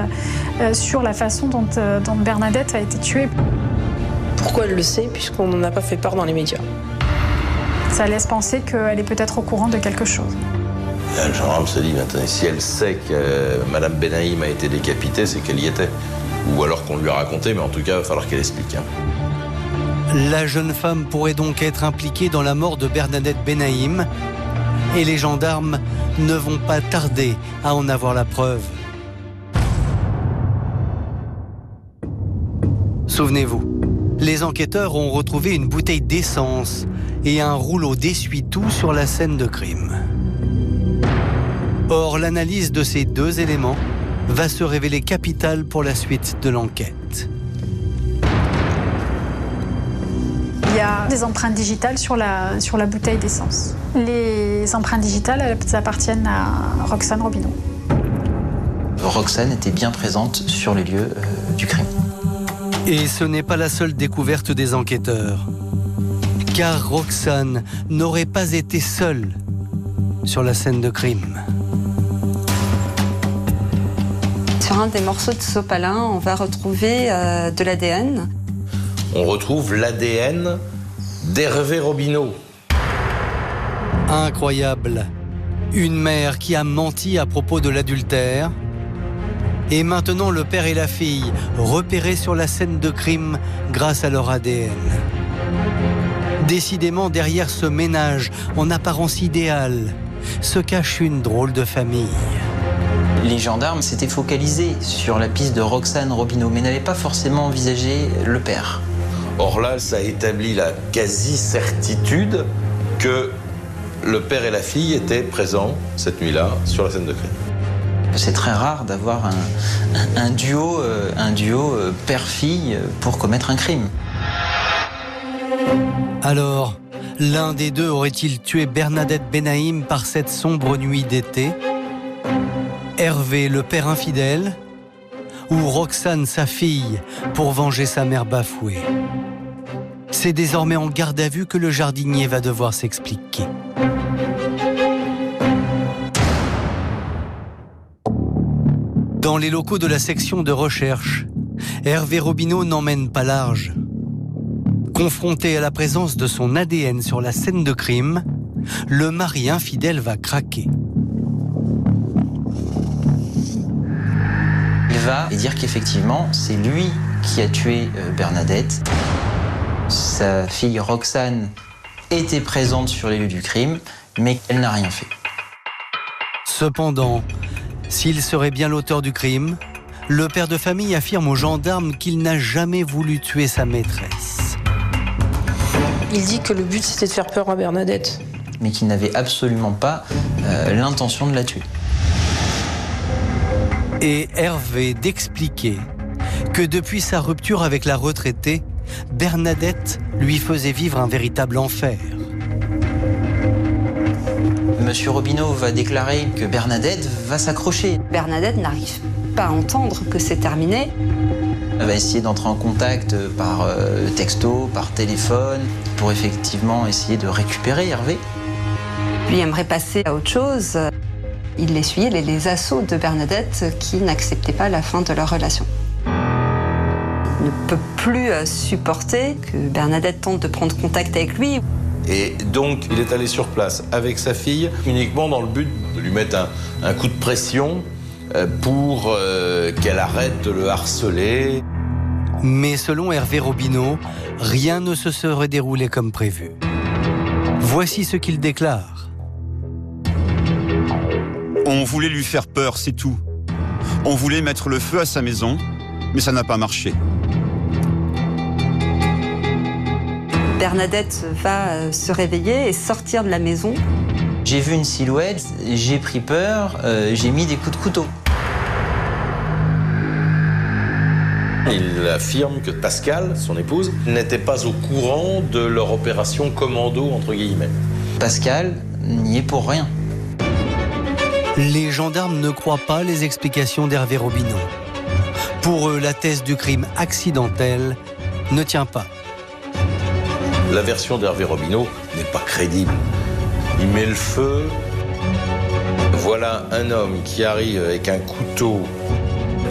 sur la façon dont Bernadette a été tuée.
Pourquoi elle le sait, puisqu'on n'en a pas fait part dans les médias?
Ça laisse penser qu'elle est peut-être au courant de quelque chose.
Le gendarme se dit, maintenant, si elle sait que Madame Benaïm a été décapitée, c'est qu'elle y était. Ou alors qu'on lui a raconté, mais en tout cas, il va falloir qu'elle explique.
La jeune femme pourrait donc être impliquée dans la mort de Bernadette Benaïm, et les gendarmes ne vont pas tarder à en avoir la preuve. Souvenez-vous, les enquêteurs ont retrouvé une bouteille d'essence et un rouleau d'essuie-tout sur la scène de crime. Or, l'analyse de ces deux éléments va se révéler capitale pour la suite de l'enquête.
Il y a des empreintes digitales sur la bouteille d'essence. Les empreintes digitales, elles appartiennent à Roxane Robineau.
Roxane était bien présente sur les lieux du crime.
Et ce n'est pas la seule découverte des enquêteurs. Car Roxane n'aurait pas été seule sur la scène de crime.
Sur un des morceaux de sopalin, on va retrouver de l'ADN.
On retrouve l'ADN d'Hervé Robineau.
Incroyable. Une mère qui a menti à propos de l'adultère. Et maintenant le père et la fille repérés sur la scène de crime grâce à leur ADN. Décidément, derrière ce ménage en apparence idéale se cache une drôle de famille.
Les gendarmes s'étaient focalisés sur la piste de Roxane Robineau, mais n'avaient pas forcément envisagé le père.
Or là, ça établit la quasi-certitude que le père et la fille étaient présents cette nuit-là sur la scène de crime.
C'est très rare d'avoir un duo père-fille pour commettre un crime.
Alors, l'un des deux aurait-il tué Bernadette Benaïm par cette sombre nuit d'été? Hervé, le père infidèle? Ou Roxane, sa fille, pour venger sa mère bafouée? C'est désormais en garde à vue que le jardinier va devoir s'expliquer. Dans les locaux de la section de recherche, Hervé Robineau n'emmène pas large. Confronté à la présence de son ADN sur la scène de crime, le mari infidèle va craquer.
Il va dire qu'effectivement, c'est lui qui a tué Bernadette. Sa fille Roxane était présente sur les lieux du crime, mais elle n'a rien fait.
Cependant, s'il serait bien l'auteur du crime, le père de famille affirme aux gendarmes qu'il n'a jamais voulu tuer sa maîtresse.
Il dit que le but c'était de faire peur à Bernadette.
Mais qu'il n'avait absolument pas l'intention de la tuer.
Et Hervé d'expliquer que depuis sa rupture avec la retraitée, Bernadette lui faisait vivre un véritable enfer.
Monsieur Robineau va déclarer que Bernadette va s'accrocher.
Bernadette n'arrive pas à entendre que c'est terminé.
Elle va essayer d'entrer en contact par texto, par téléphone, pour effectivement essayer de récupérer Hervé.
Lui aimerait passer à autre chose. Il essuyait les assauts de Bernadette qui n'acceptaient pas la fin de leur relation. Il ne peut plus supporter que Bernadette tente de prendre contact avec lui.
Et donc, il est allé sur place avec sa fille, uniquement dans le but de lui mettre un coup de pression pour qu'elle arrête de le harceler.
Mais selon Hervé Robineau, rien ne se serait déroulé comme prévu. Voici ce qu'il déclare.
On voulait lui faire peur, c'est tout. On voulait mettre le feu à sa maison, mais ça n'a pas marché.
Bernadette va se réveiller et sortir de la maison.
J'ai vu une silhouette, j'ai pris peur, j'ai mis des coups de couteau.
Il affirme que Pascal, son épouse, n'était pas au courant de leur opération commando, entre guillemets.
Pascal n'y est pour rien.
Les gendarmes ne croient pas les explications d'Hervé Robineau. Pour eux, la thèse du crime accidentel ne tient pas.
La version d'Hervé Robineau n'est pas crédible. Il met le feu. Voilà un homme qui arrive avec un couteau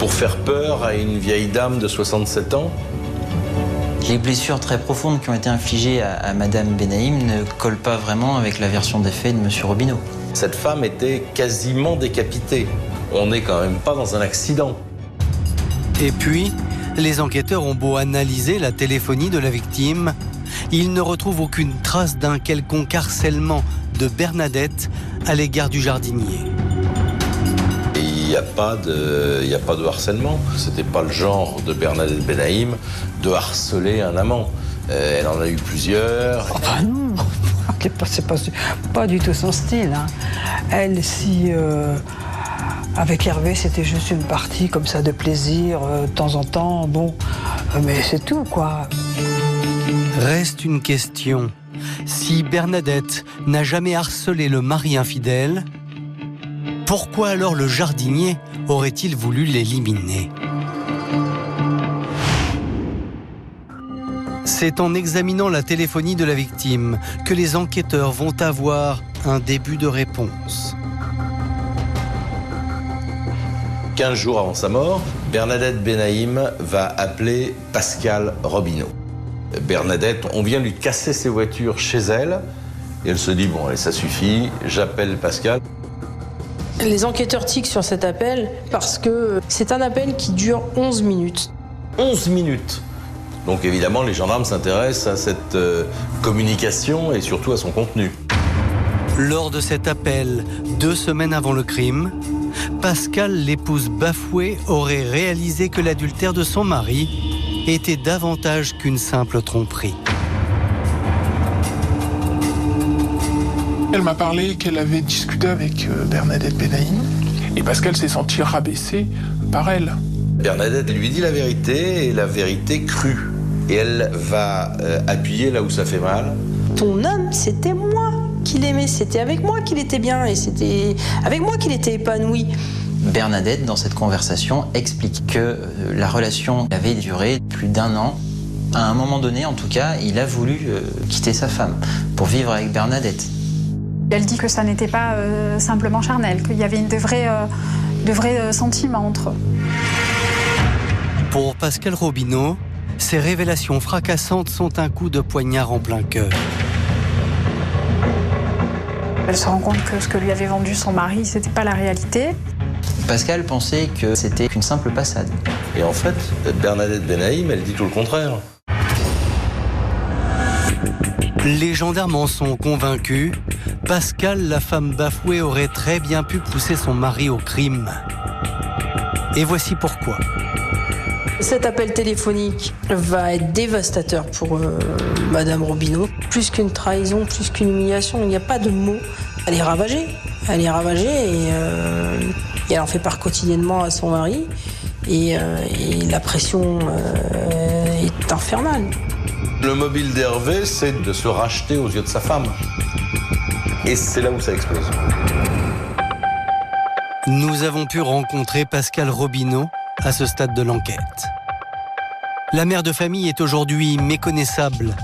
pour faire peur à une vieille dame de 67 ans.
Les blessures très profondes qui ont été infligées à Madame Benaïm ne collent pas vraiment avec la version des faits de Monsieur Robineau.
Cette femme était quasiment décapitée. On n'est quand même pas dans un accident.
Et puis, les enquêteurs ont beau analyser la téléphonie de la victime, ils ne retrouvent aucune trace d'un quelconque harcèlement de Bernadette à l'égard du jardinier.
Il n'y a pas de harcèlement. C'était pas le genre de Bernadette Benaïm de harceler un amant. Elle en a eu plusieurs.
Oh bah non, c'est pas du tout son style. Hein. Elle, si avec Hervé, c'était juste une partie comme ça de plaisir, de temps en temps, bon, mais c'est tout quoi.
Reste une question. Si Bernadette n'a jamais harcelé le mari infidèle, pourquoi alors le jardinier aurait-il voulu l'éliminer ? C'est en examinant la téléphonie de la victime que les enquêteurs vont avoir un début de réponse.
15 jours avant sa mort, Bernadette Benaïm va appeler Pascal Robineau. Bernadette, on vient lui casser ses voitures chez elle, et elle se dit, bon, allez, ça suffit, j'appelle Pascal.
Les enquêteurs tiquent sur cet appel parce que c'est un appel qui dure 11 minutes.
11 minutes. Donc évidemment, les gendarmes s'intéressent à cette communication et surtout à son contenu.
Lors de cet appel, 2 semaines avant le crime, Pascal, l'épouse bafouée, aurait réalisé que l'adultère de son mari était davantage qu'une simple tromperie.
Elle m'a parlé qu'elle avait discuté avec Bernadette Benaïm et Pascal s'est senti rabaissé par elle.
Bernadette lui dit la vérité et la vérité crue. Et elle va appuyer là où ça fait mal.
Ton homme, c'était moi qui l'aimais, c'était avec moi qu'il était bien et c'était avec moi qu'il était épanoui.
Bernadette, dans cette conversation, explique que la relation avait duré plus d'1 an. À un moment donné, en tout cas, il a voulu quitter sa femme pour vivre avec Bernadette.
Elle dit que ça n'était pas simplement charnel, qu'il y avait de vrais sentiments entre eux.
Pour Pascal Robineau, ces révélations fracassantes sont un coup de poignard en plein cœur.
Elle se rend compte que ce que lui avait vendu son mari, c'était pas la réalité.
Pascal pensait que c'était qu'une simple passade.
Et en fait, Bernadette Benaïm, elle dit tout le contraire.
Les gendarmes en sont convaincus. Pascal, la femme bafouée, aurait très bien pu pousser son mari au crime. Et voici pourquoi.
Cet appel téléphonique va être dévastateur pour Madame Robineau. Plus qu'une trahison, plus qu'une humiliation, il n'y a pas de mots. Elle est ravagée. Elle est ravagée et elle en fait part quotidiennement à son mari. Et la pression est infernale.
Le mobile d'Hervé, c'est de se racheter aux yeux de sa femme. Et c'est là où ça explose.
Nous avons pu rencontrer Pascal Robineau à ce stade de l'enquête. La mère de famille est aujourd'hui méconnaissable.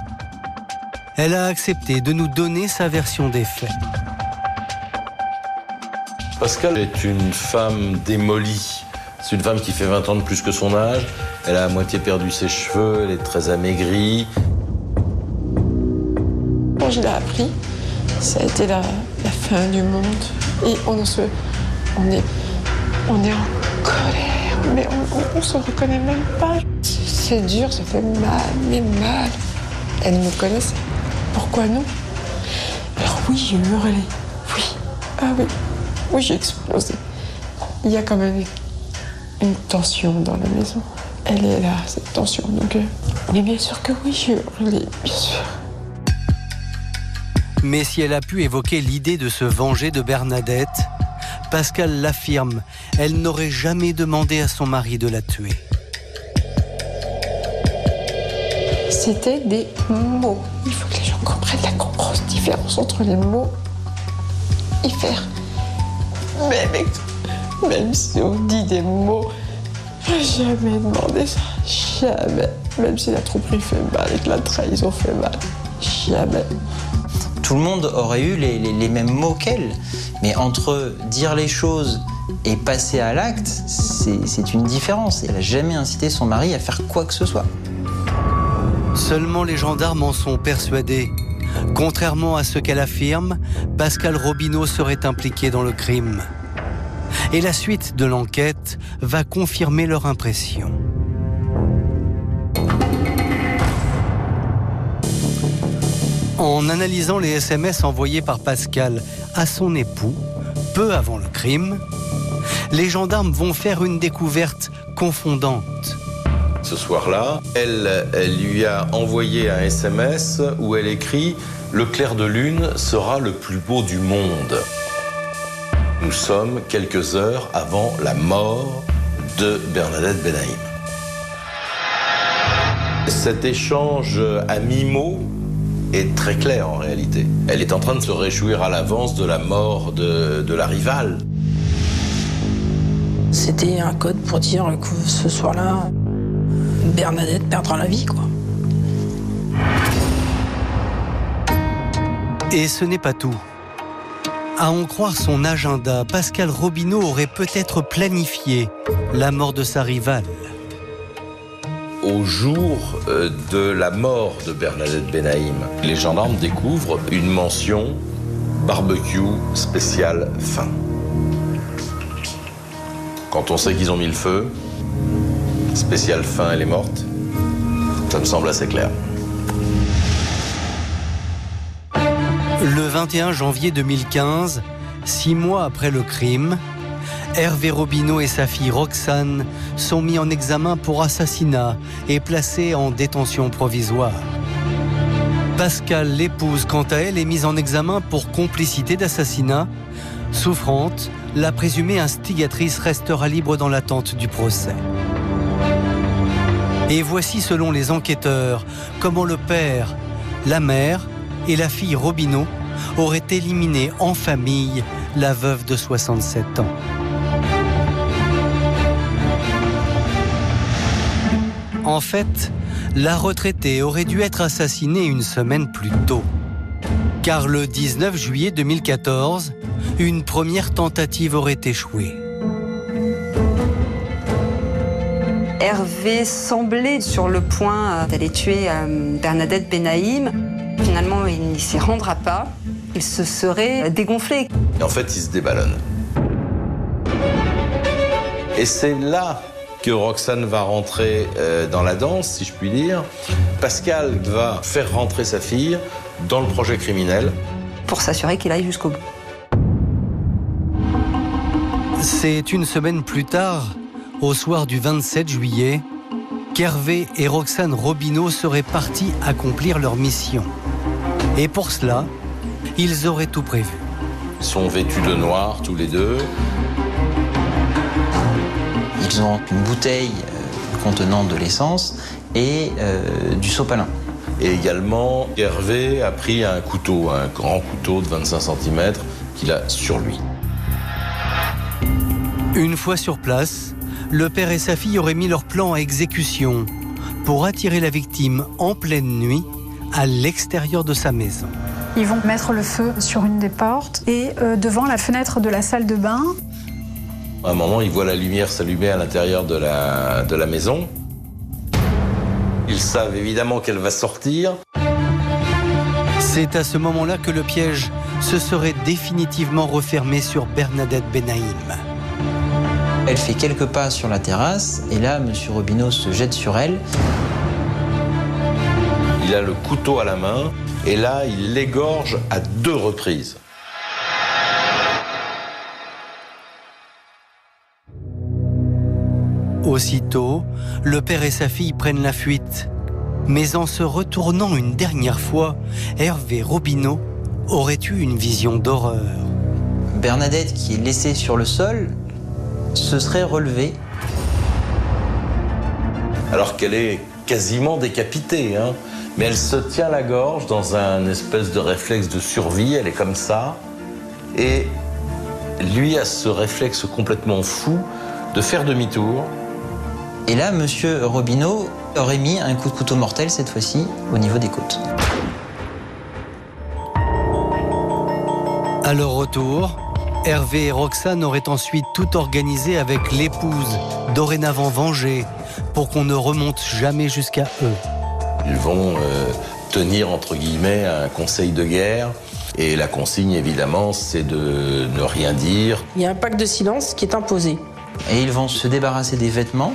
Elle a accepté de nous donner sa version des faits.
Pascal est une femme démolie. C'est une femme qui fait 20 ans de plus que son âge. Elle a à moitié perdu ses cheveux, elle est très amaigrie.
Quand je l'ai appris, ça a été la fin du monde. Et on est en colère, mais on se reconnaît même pas. C'est dur, ça fait mal, mais mal. Elle me connaissait. Pourquoi non? Alors oui, j'ai hurlé. Oui. Ah oui. Oui, j'ai explosé. Il y a quand même une tension dans la maison. Elle est là, cette tension. Donc, mais bien sûr que oui, j'ai hurlé, bien sûr.
Mais si elle a pu évoquer l'idée de se venger de Bernadette, Pascal l'affirme, elle n'aurait jamais demandé à son mari de la tuer.
C'était des mots. Il faut que les gens comprennent la grosse différence entre les mots et faire. Même si on dit des mots, j'ai jamais demandé ça. Jamais. Même si la tromperie fait mal et que la trahison fait mal. Jamais.
Tout le monde aurait eu les mêmes mots qu'elle. Mais entre dire les choses et passer à l'acte, c'est une différence. Elle n'a jamais incité son mari à faire quoi que ce soit.
Seulement les gendarmes en sont persuadés. Contrairement à ce qu'elle affirme, Pascal Robineau serait impliqué dans le crime. Et la suite de l'enquête va confirmer leur impression. En analysant les SMS envoyés par Pascal à son époux, peu avant le crime, les gendarmes vont faire une découverte confondante.
Ce soir-là, elle lui a envoyé un SMS où elle écrit « Le clair de lune sera le plus beau du monde ». Nous sommes quelques heures avant la mort de Bernadette Benaïm. Cet échange à mi-mot est très clair en réalité. Elle est en train de se réjouir à l'avance de la mort de la rivale.
C'était un code pour dire que ce soir-là, Bernadette perdra la vie, quoi.
Et ce n'est pas tout. À en croire son agenda, Pascal Robineau aurait peut-être planifié la mort de sa rivale.
Au jour de la mort de Bernadette Benaïm, les gendarmes découvrent une mention barbecue spécial faim. Quand on sait qu'ils ont mis le feu, spécial faim, elle est morte, ça me semble assez clair.
Le 21 janvier 2015, 6 mois après le crime, Hervé Robineau et sa fille Roxane sont mis en examen pour assassinat et placés en détention provisoire. Pascal, l'épouse, quant à elle, est mise en examen pour complicité d'assassinat. Souffrante, la présumée instigatrice restera libre dans l'attente du procès. Et voici, selon les enquêteurs, comment le père, la mère et la fille Robineau auraient éliminé en famille la veuve de 67 ans. En fait, la retraitée aurait dû être assassinée une semaine plus tôt. Car le 19 juillet 2014, une première tentative aurait échoué.
Hervé semblait sur le point d'aller tuer Bernadette Benaïm. Finalement, il n'y s'y rendra pas. il se serait dégonflé.
Et en fait, il se déballonne. Et c'est là que Roxane va rentrer dans la danse, si je puis dire. Pascal va faire rentrer sa fille dans le projet criminel.
Pour s'assurer qu'il aille jusqu'au bout.
C'est une semaine plus tard, au soir du 27 juillet, qu'Hervé et Roxane Robineau seraient partis accomplir leur mission. Et pour cela, ils auraient tout prévu.
Ils sont vêtus de noir, tous les deux.
Ils ont une bouteille contenant de l'essence et du sopalin.
Et également, Hervé a pris un couteau, un grand couteau de 25 cm qu'il a sur lui.
Une fois sur place, le père et sa fille auraient mis leur plan à exécution pour attirer la victime en pleine nuit à l'extérieur de sa maison.
Ils vont mettre le feu sur une des portes et devant la fenêtre de la salle de bain.
À un moment, ils voient la lumière s'allumer à l'intérieur de la maison. Ils savent évidemment qu'elle va sortir.
C'est à ce moment-là que le piège se serait définitivement refermé sur Bernadette Benaïm.
Elle fait quelques pas sur la terrasse et là, M. Robineau se jette sur elle.
Il a le couteau à la main et là, il l'égorge à 2 reprises.
Aussitôt, le père et sa fille prennent la fuite. Mais en se retournant une dernière fois, Hervé Robineau aurait eu une vision d'horreur.
Bernadette, qui est laissée sur le sol, se serait relevée.
Alors qu'elle est quasiment décapitée, hein. Mais elle se tient la gorge dans un espèce de réflexe de survie, elle est comme ça. Et lui a ce réflexe complètement fou de faire demi-tour.
Et là, M. Robineau aurait mis un coup de couteau mortel, cette fois-ci, au niveau des côtes.
À leur retour, Hervé et Roxane auraient ensuite tout organisé avec l'épouse, dorénavant vengée, pour qu'on ne remonte jamais jusqu'à eux.
Ils vont tenir, entre guillemets, un conseil de guerre. Et la consigne, évidemment, c'est de ne rien dire.
Il y a un pacte de silence qui est imposé.
Et ils vont se débarrasser des vêtements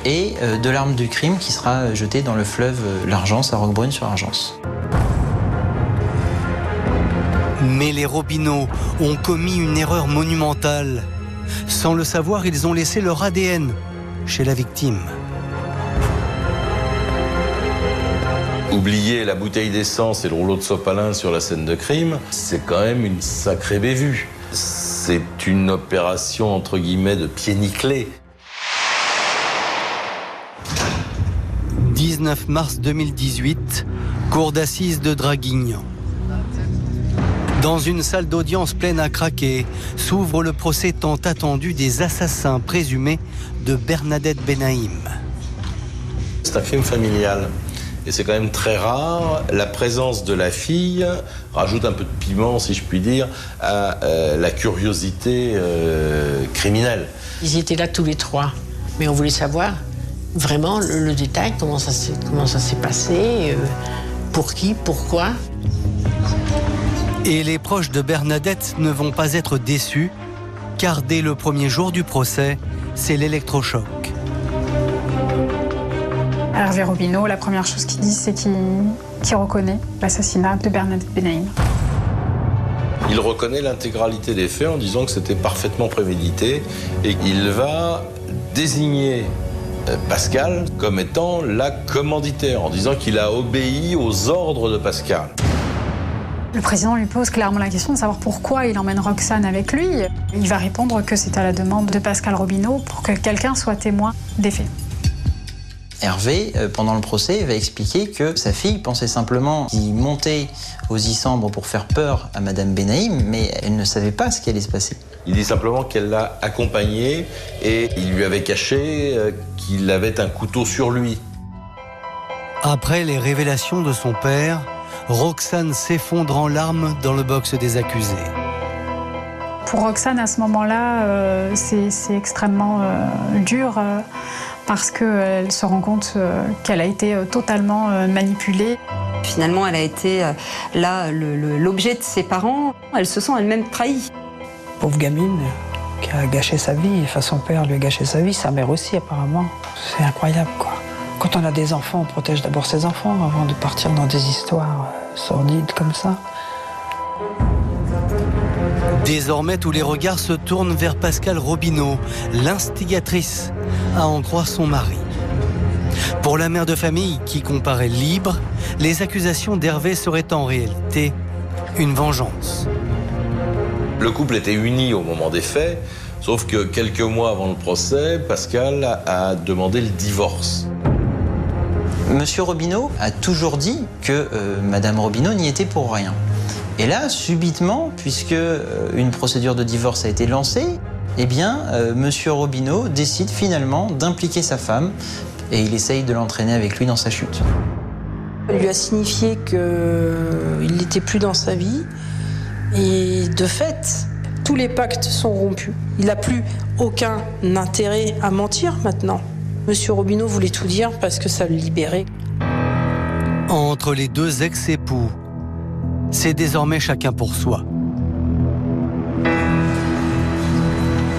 et de l'arme du crime qui sera jetée dans le fleuve l'Argence, à Roquebrune-sur-Argence.
Mais les Robineau ont commis une erreur monumentale. Sans le savoir, ils ont laissé leur ADN chez la victime.
Oublier la bouteille d'essence et le rouleau de sopalin sur la scène de crime, c'est quand même une sacrée bévue. C'est une opération, entre guillemets, de pied nickelé.
19 mars 2018, cour d'assises de Draguignan. Dans une salle d'audience pleine à craquer, s'ouvre le procès tant attendu des assassins présumés de Bernadette Benaïm.
C'est un crime familial. Et c'est quand même très rare. La présence de la fille rajoute un peu de piment, si je puis dire, à la curiosité criminelle.
Ils étaient là tous les 3. Mais on voulait savoir vraiment le détail, comment ça s'est passé, pour qui, pourquoi.
Et les proches de Bernadette ne vont pas être déçus, car dès le premier jour du procès, c'est l'électrochoc.
Hervé Robineau, la première chose qu'il dit, c'est qu'il reconnaît l'assassinat de Bernadette Benaïm.
Il reconnaît l'intégralité des faits en disant que c'était parfaitement prémédité et il va désigner Pascal comme étant la commanditaire, en disant qu'il a obéi aux ordres de Pascal.
Le président lui pose clairement la question de savoir pourquoi il emmène Roxane avec lui. Il va répondre que c'est à la demande de Pascal Robineau pour que quelqu'un soit témoin des faits.
Hervé, pendant le procès, va expliquer que sa fille pensait simplement qu'il montait aux Isambres pour faire peur à Madame Benaïm, mais elle ne savait pas ce qui allait se passer.
Il dit simplement qu'elle l'a accompagné et il lui avait caché qu'il avait un couteau sur lui.
Après les révélations de son père, Roxane s'effondre en larmes dans le box des accusés.
Pour Roxane, à ce moment-là, c'est extrêmement dur parce qu'elle se rend compte qu'elle a été totalement manipulée.
Finalement, elle a été là l'objet de ses parents. Elle se sent elle-même trahie.
Pauvre gamine qui a gâché sa vie. Enfin, son père lui a gâché sa vie, sa mère aussi apparemment. C'est incroyable, quoi. Quand on a des enfants, on protège d'abord ses enfants avant de partir dans des histoires sordides comme ça.
Désormais, tous les regards se tournent vers Pascale Robineau, l'instigatrice, à en croire son mari. Pour la mère de famille qui comparaît libre, les accusations d'Hervé seraient en réalité une vengeance.
Le couple était uni au moment des faits, sauf que quelques mois avant le procès, Pascale a demandé le divorce.
Monsieur Robineau a toujours dit que Madame Robineau n'y était pour rien. Et là, subitement, puisque une procédure de divorce a été lancée, eh bien, Monsieur Robineau décide finalement d'impliquer sa femme et il essaye de l'entraîner avec lui dans sa chute.
Il lui a signifié qu'il n'était plus dans sa vie et de fait, tous les pactes sont rompus. Il n'a plus aucun intérêt à mentir maintenant. Monsieur Robineau voulait tout dire parce que ça le libérait.
Entre les deux ex-époux, c'est désormais chacun pour soi.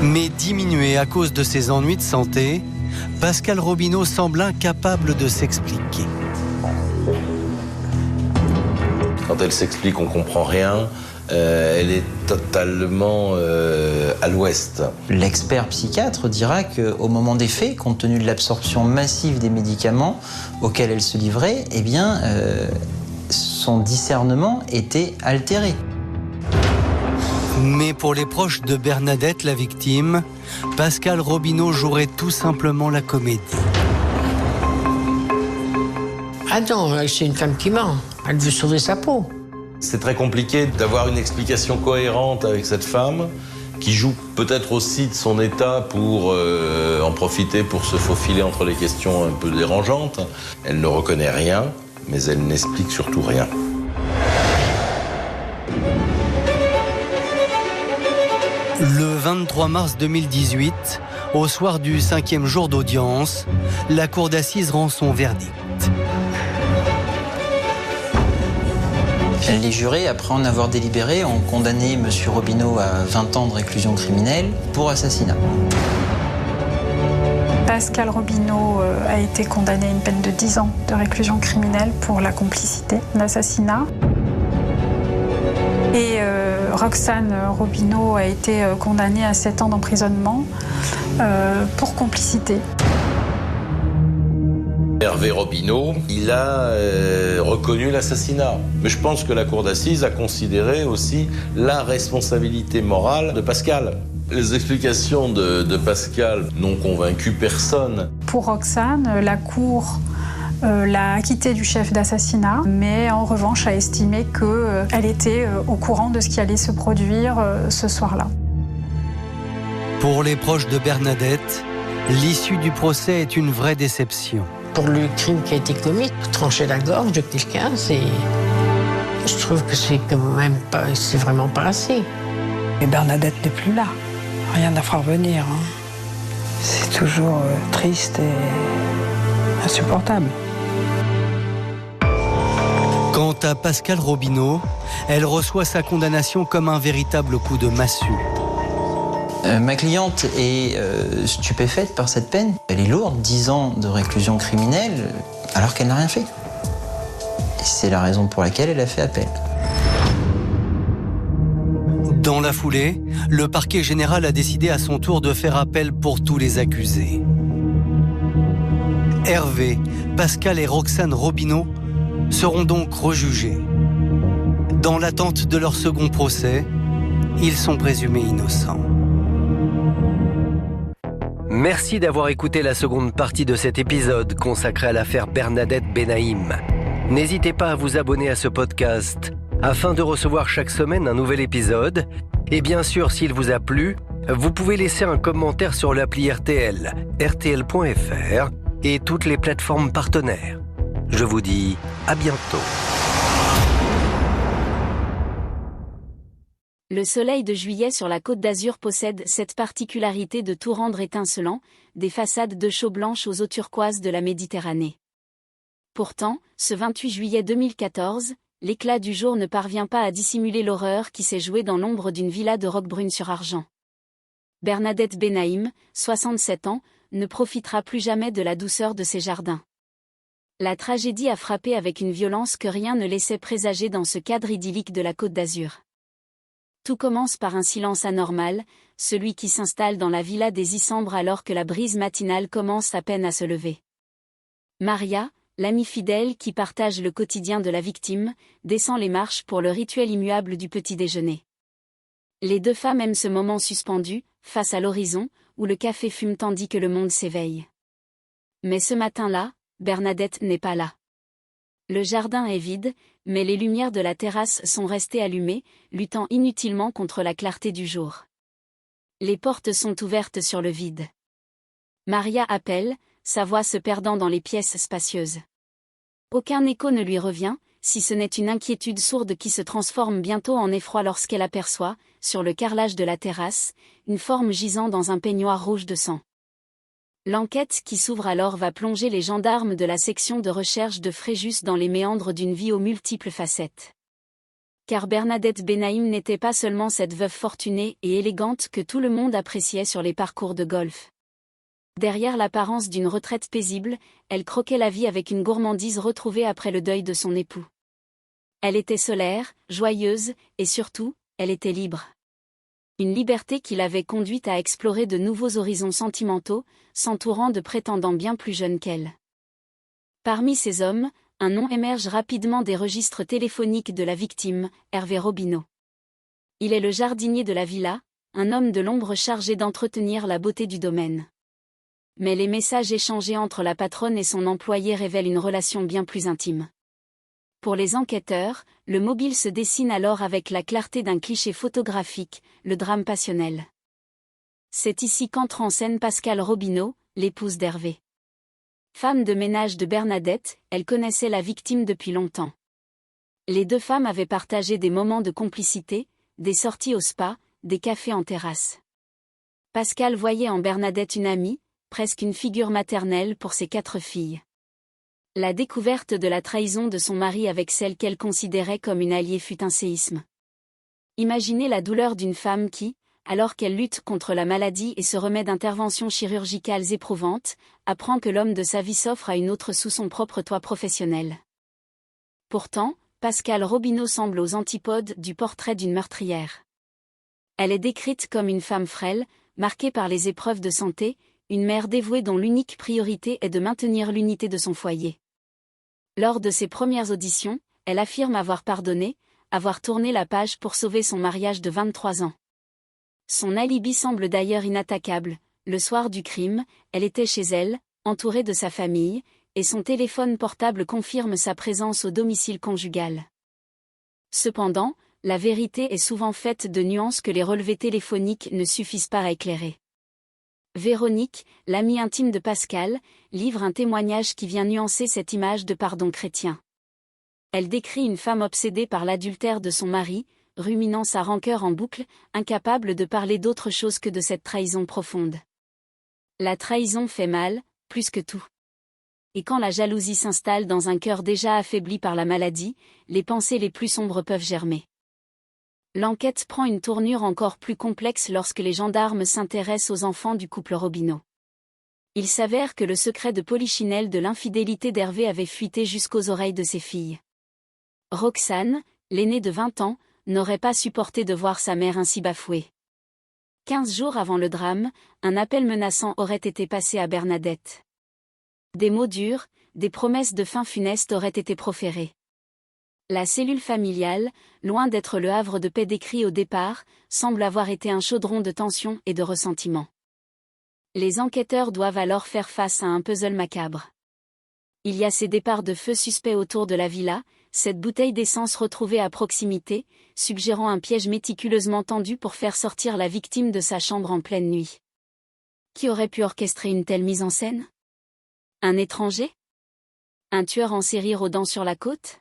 Mais diminué à cause de ses ennuis de santé, Pascale Robineau semble incapable de s'expliquer.
Quand elle s'explique, on ne comprend rien. Elle est totalement à l'ouest.
L'expert psychiatre dira qu'au moment des faits, compte tenu de l'absorption massive des médicaments auxquels elle se livrait, eh bien, son discernement était altéré.
Mais pour les proches de Bernadette, la victime, Pascale Robineau jouerait tout simplement la comédie.
Ah non, c'est une femme qui ment. Elle veut sauver sa peau.
C'est très compliqué d'avoir une explication cohérente avec cette femme qui joue peut-être aussi de son état pour en profiter pour se faufiler entre les questions un peu dérangeantes. Elle ne reconnaît rien, mais elle n'explique surtout rien.
Le 23 mars 2018, au soir du 5e jour d'audience, la cour d'assises rend son verdict.
Les jurés, après en avoir délibéré, ont condamné M. Robineau à 20 ans de réclusion criminelle pour assassinat.
Pascale Robineau a été condamné à une peine de 10 ans de réclusion criminelle pour la complicité d'assassinat. Et Roxane Robineau a été condamnée à 7 ans d'emprisonnement pour complicité.
Hervé Robineau, il a reconnu l'assassinat. Mais je pense que la cour d'assises a considéré aussi la responsabilité morale de Pascale. Les explications de Pascale n'ont convaincu personne.
Pour Roxane, la cour l'a acquittée du chef d'assassinat, mais en revanche a estimé qu'elle était au courant de ce qui allait se produire ce soir-là.
Pour les proches de Bernadette, l'issue du procès est une vraie déception.
Pour le crime qui a été commis, trancher la gorge de quelqu'un, je trouve que c'est quand même pas, c'est vraiment pas assez.
Et Bernadette n'est plus là. Rien à faire venir. Hein. C'est toujours triste et insupportable.
Quant à Pascale Robineau, elle reçoit sa condamnation comme un véritable coup de massue.
Ma cliente est stupéfaite par cette peine. Elle est lourde, 10 ans de réclusion criminelle, alors qu'elle n'a rien fait. Et c'est la raison pour laquelle elle a fait appel.
Dans la foulée, le parquet général a décidé à son tour de faire appel pour tous les accusés. Hervé, Pascale et Roxane Robineau seront donc rejugés. Dans l'attente de leur second procès, ils sont présumés innocents.
Merci d'avoir écouté la seconde partie de cet épisode consacré à l'affaire Bernadette Benaïm. N'hésitez pas à vous abonner à ce podcast afin de recevoir chaque semaine un nouvel épisode. Et bien sûr, s'il vous a plu, vous pouvez laisser un commentaire sur l'appli RTL, rtl.fr et toutes les plateformes partenaires. Je vous dis à bientôt.
Le soleil de juillet sur la Côte d'Azur possède cette particularité de tout rendre étincelant, des façades de chaux blanches aux eaux turquoises de la Méditerranée. Pourtant, ce 28 juillet 2014, l'éclat du jour ne parvient pas à dissimuler l'horreur qui s'est jouée dans l'ombre d'une villa de Roquebrune-sur-Argent. Bernadette Benaïm, 67 ans, ne profitera plus jamais de la douceur de ses jardins. La tragédie a frappé avec une violence que rien ne laissait présager dans ce cadre idyllique de la Côte d'Azur. Tout commence par un silence anormal, celui qui s'installe dans la villa des Issambres alors que la brise matinale commence à peine à se lever. Maria, l'amie fidèle qui partage le quotidien de la victime, descend les marches pour le rituel immuable du petit déjeuner. Les deux femmes aiment ce moment suspendu, face à l'horizon, où le café fume tandis que le monde s'éveille. Mais ce matin-là, Bernadette n'est pas là. Le jardin est vide, mais les lumières de la terrasse sont restées allumées, luttant inutilement contre la clarté du jour. Les portes sont ouvertes sur le vide. Maria appelle, sa voix se perdant dans les pièces spacieuses. Aucun écho ne lui revient, si ce n'est une inquiétude sourde qui se transforme bientôt en effroi lorsqu'elle aperçoit, sur le carrelage de la terrasse, une forme gisant dans un peignoir rouge de sang. L'enquête qui s'ouvre alors va plonger les gendarmes de la section de recherche de Fréjus dans les méandres d'une vie aux multiples facettes. Car Bernadette Benaïm n'était pas seulement cette veuve fortunée et élégante que tout le monde appréciait sur les parcours de golf. Derrière l'apparence d'une retraite paisible, elle croquait la vie avec une gourmandise retrouvée après le deuil de son époux. Elle était solaire, joyeuse, et surtout, elle était libre. Une liberté qui l'avait conduite à explorer de nouveaux horizons sentimentaux, s'entourant de prétendants bien plus jeunes qu'elle. Parmi ces hommes, un nom émerge rapidement des registres téléphoniques de la victime, Hervé Robineau. Il est le jardinier de la villa, un homme de l'ombre chargé d'entretenir la beauté du domaine. Mais les messages échangés entre la patronne et son employé révèlent une relation bien plus intime. Pour les enquêteurs, le mobile se dessine alors avec la clarté d'un cliché photographique, le drame passionnel. C'est ici qu'entre en scène Pascale Robineau, l'épouse d'Hervé. Femme de ménage de Bernadette, elle connaissait la victime depuis longtemps. Les deux femmes avaient partagé des moments de complicité, des sorties au spa, des cafés en terrasse. Pascale voyait en Bernadette une amie, presque une figure maternelle pour ses 4 filles. La découverte de la trahison de son mari avec celle qu'elle considérait comme une alliée fut un séisme. Imaginez la douleur d'une femme qui, alors qu'elle lutte contre la maladie et se remet d'interventions chirurgicales éprouvantes, apprend que l'homme de sa vie s'offre à une autre sous son propre toit professionnel. Pourtant, Pascale Robineau semble aux antipodes du portrait d'une meurtrière. Elle est décrite comme une femme frêle, marquée par les épreuves de santé, une mère dévouée dont l'unique priorité est de maintenir l'unité de son foyer. Lors de ses premières auditions, elle affirme avoir pardonné, avoir tourné la page pour sauver son mariage de 23 ans. Son alibi semble d'ailleurs inattaquable. Le soir du crime, elle était chez elle, entourée de sa famille, et son téléphone portable confirme sa présence au domicile conjugal. Cependant, la vérité est souvent faite de nuances que les relevés téléphoniques ne suffisent pas à éclairer. Véronique, l'amie intime de Pascale, livre un témoignage qui vient nuancer cette image de pardon chrétien. Elle décrit une femme obsédée par l'adultère de son mari, ruminant sa rancœur en boucle, incapable de parler d'autre chose que de cette trahison profonde. La trahison fait mal, plus que tout. Et quand la jalousie s'installe dans un cœur déjà affaibli par la maladie, les pensées les plus sombres peuvent germer. L'enquête prend une tournure encore plus complexe lorsque les gendarmes s'intéressent aux enfants du couple Robineau. Il s'avère que le secret de Polichinelle de l'infidélité d'Hervé avait fuité jusqu'aux oreilles de ses filles. Roxane, l'aînée de 20 ans, n'aurait pas supporté de voir sa mère ainsi bafouée. 15 jours avant le drame, un appel menaçant aurait été passé à Bernadette. Des mots durs, des promesses de fin funeste auraient été proférées. La cellule familiale, loin d'être le havre de paix décrit au départ, semble avoir été un chaudron de tension et de ressentiment. Les enquêteurs doivent alors faire face à un puzzle macabre. Il y a ces départs de feu suspects autour de la villa, cette bouteille d'essence retrouvée à proximité, suggérant un piège méticuleusement tendu pour faire sortir la victime de sa chambre en pleine nuit. Qui aurait pu orchestrer une telle mise en scène? Un étranger? Un tueur en série rôdant sur la côte?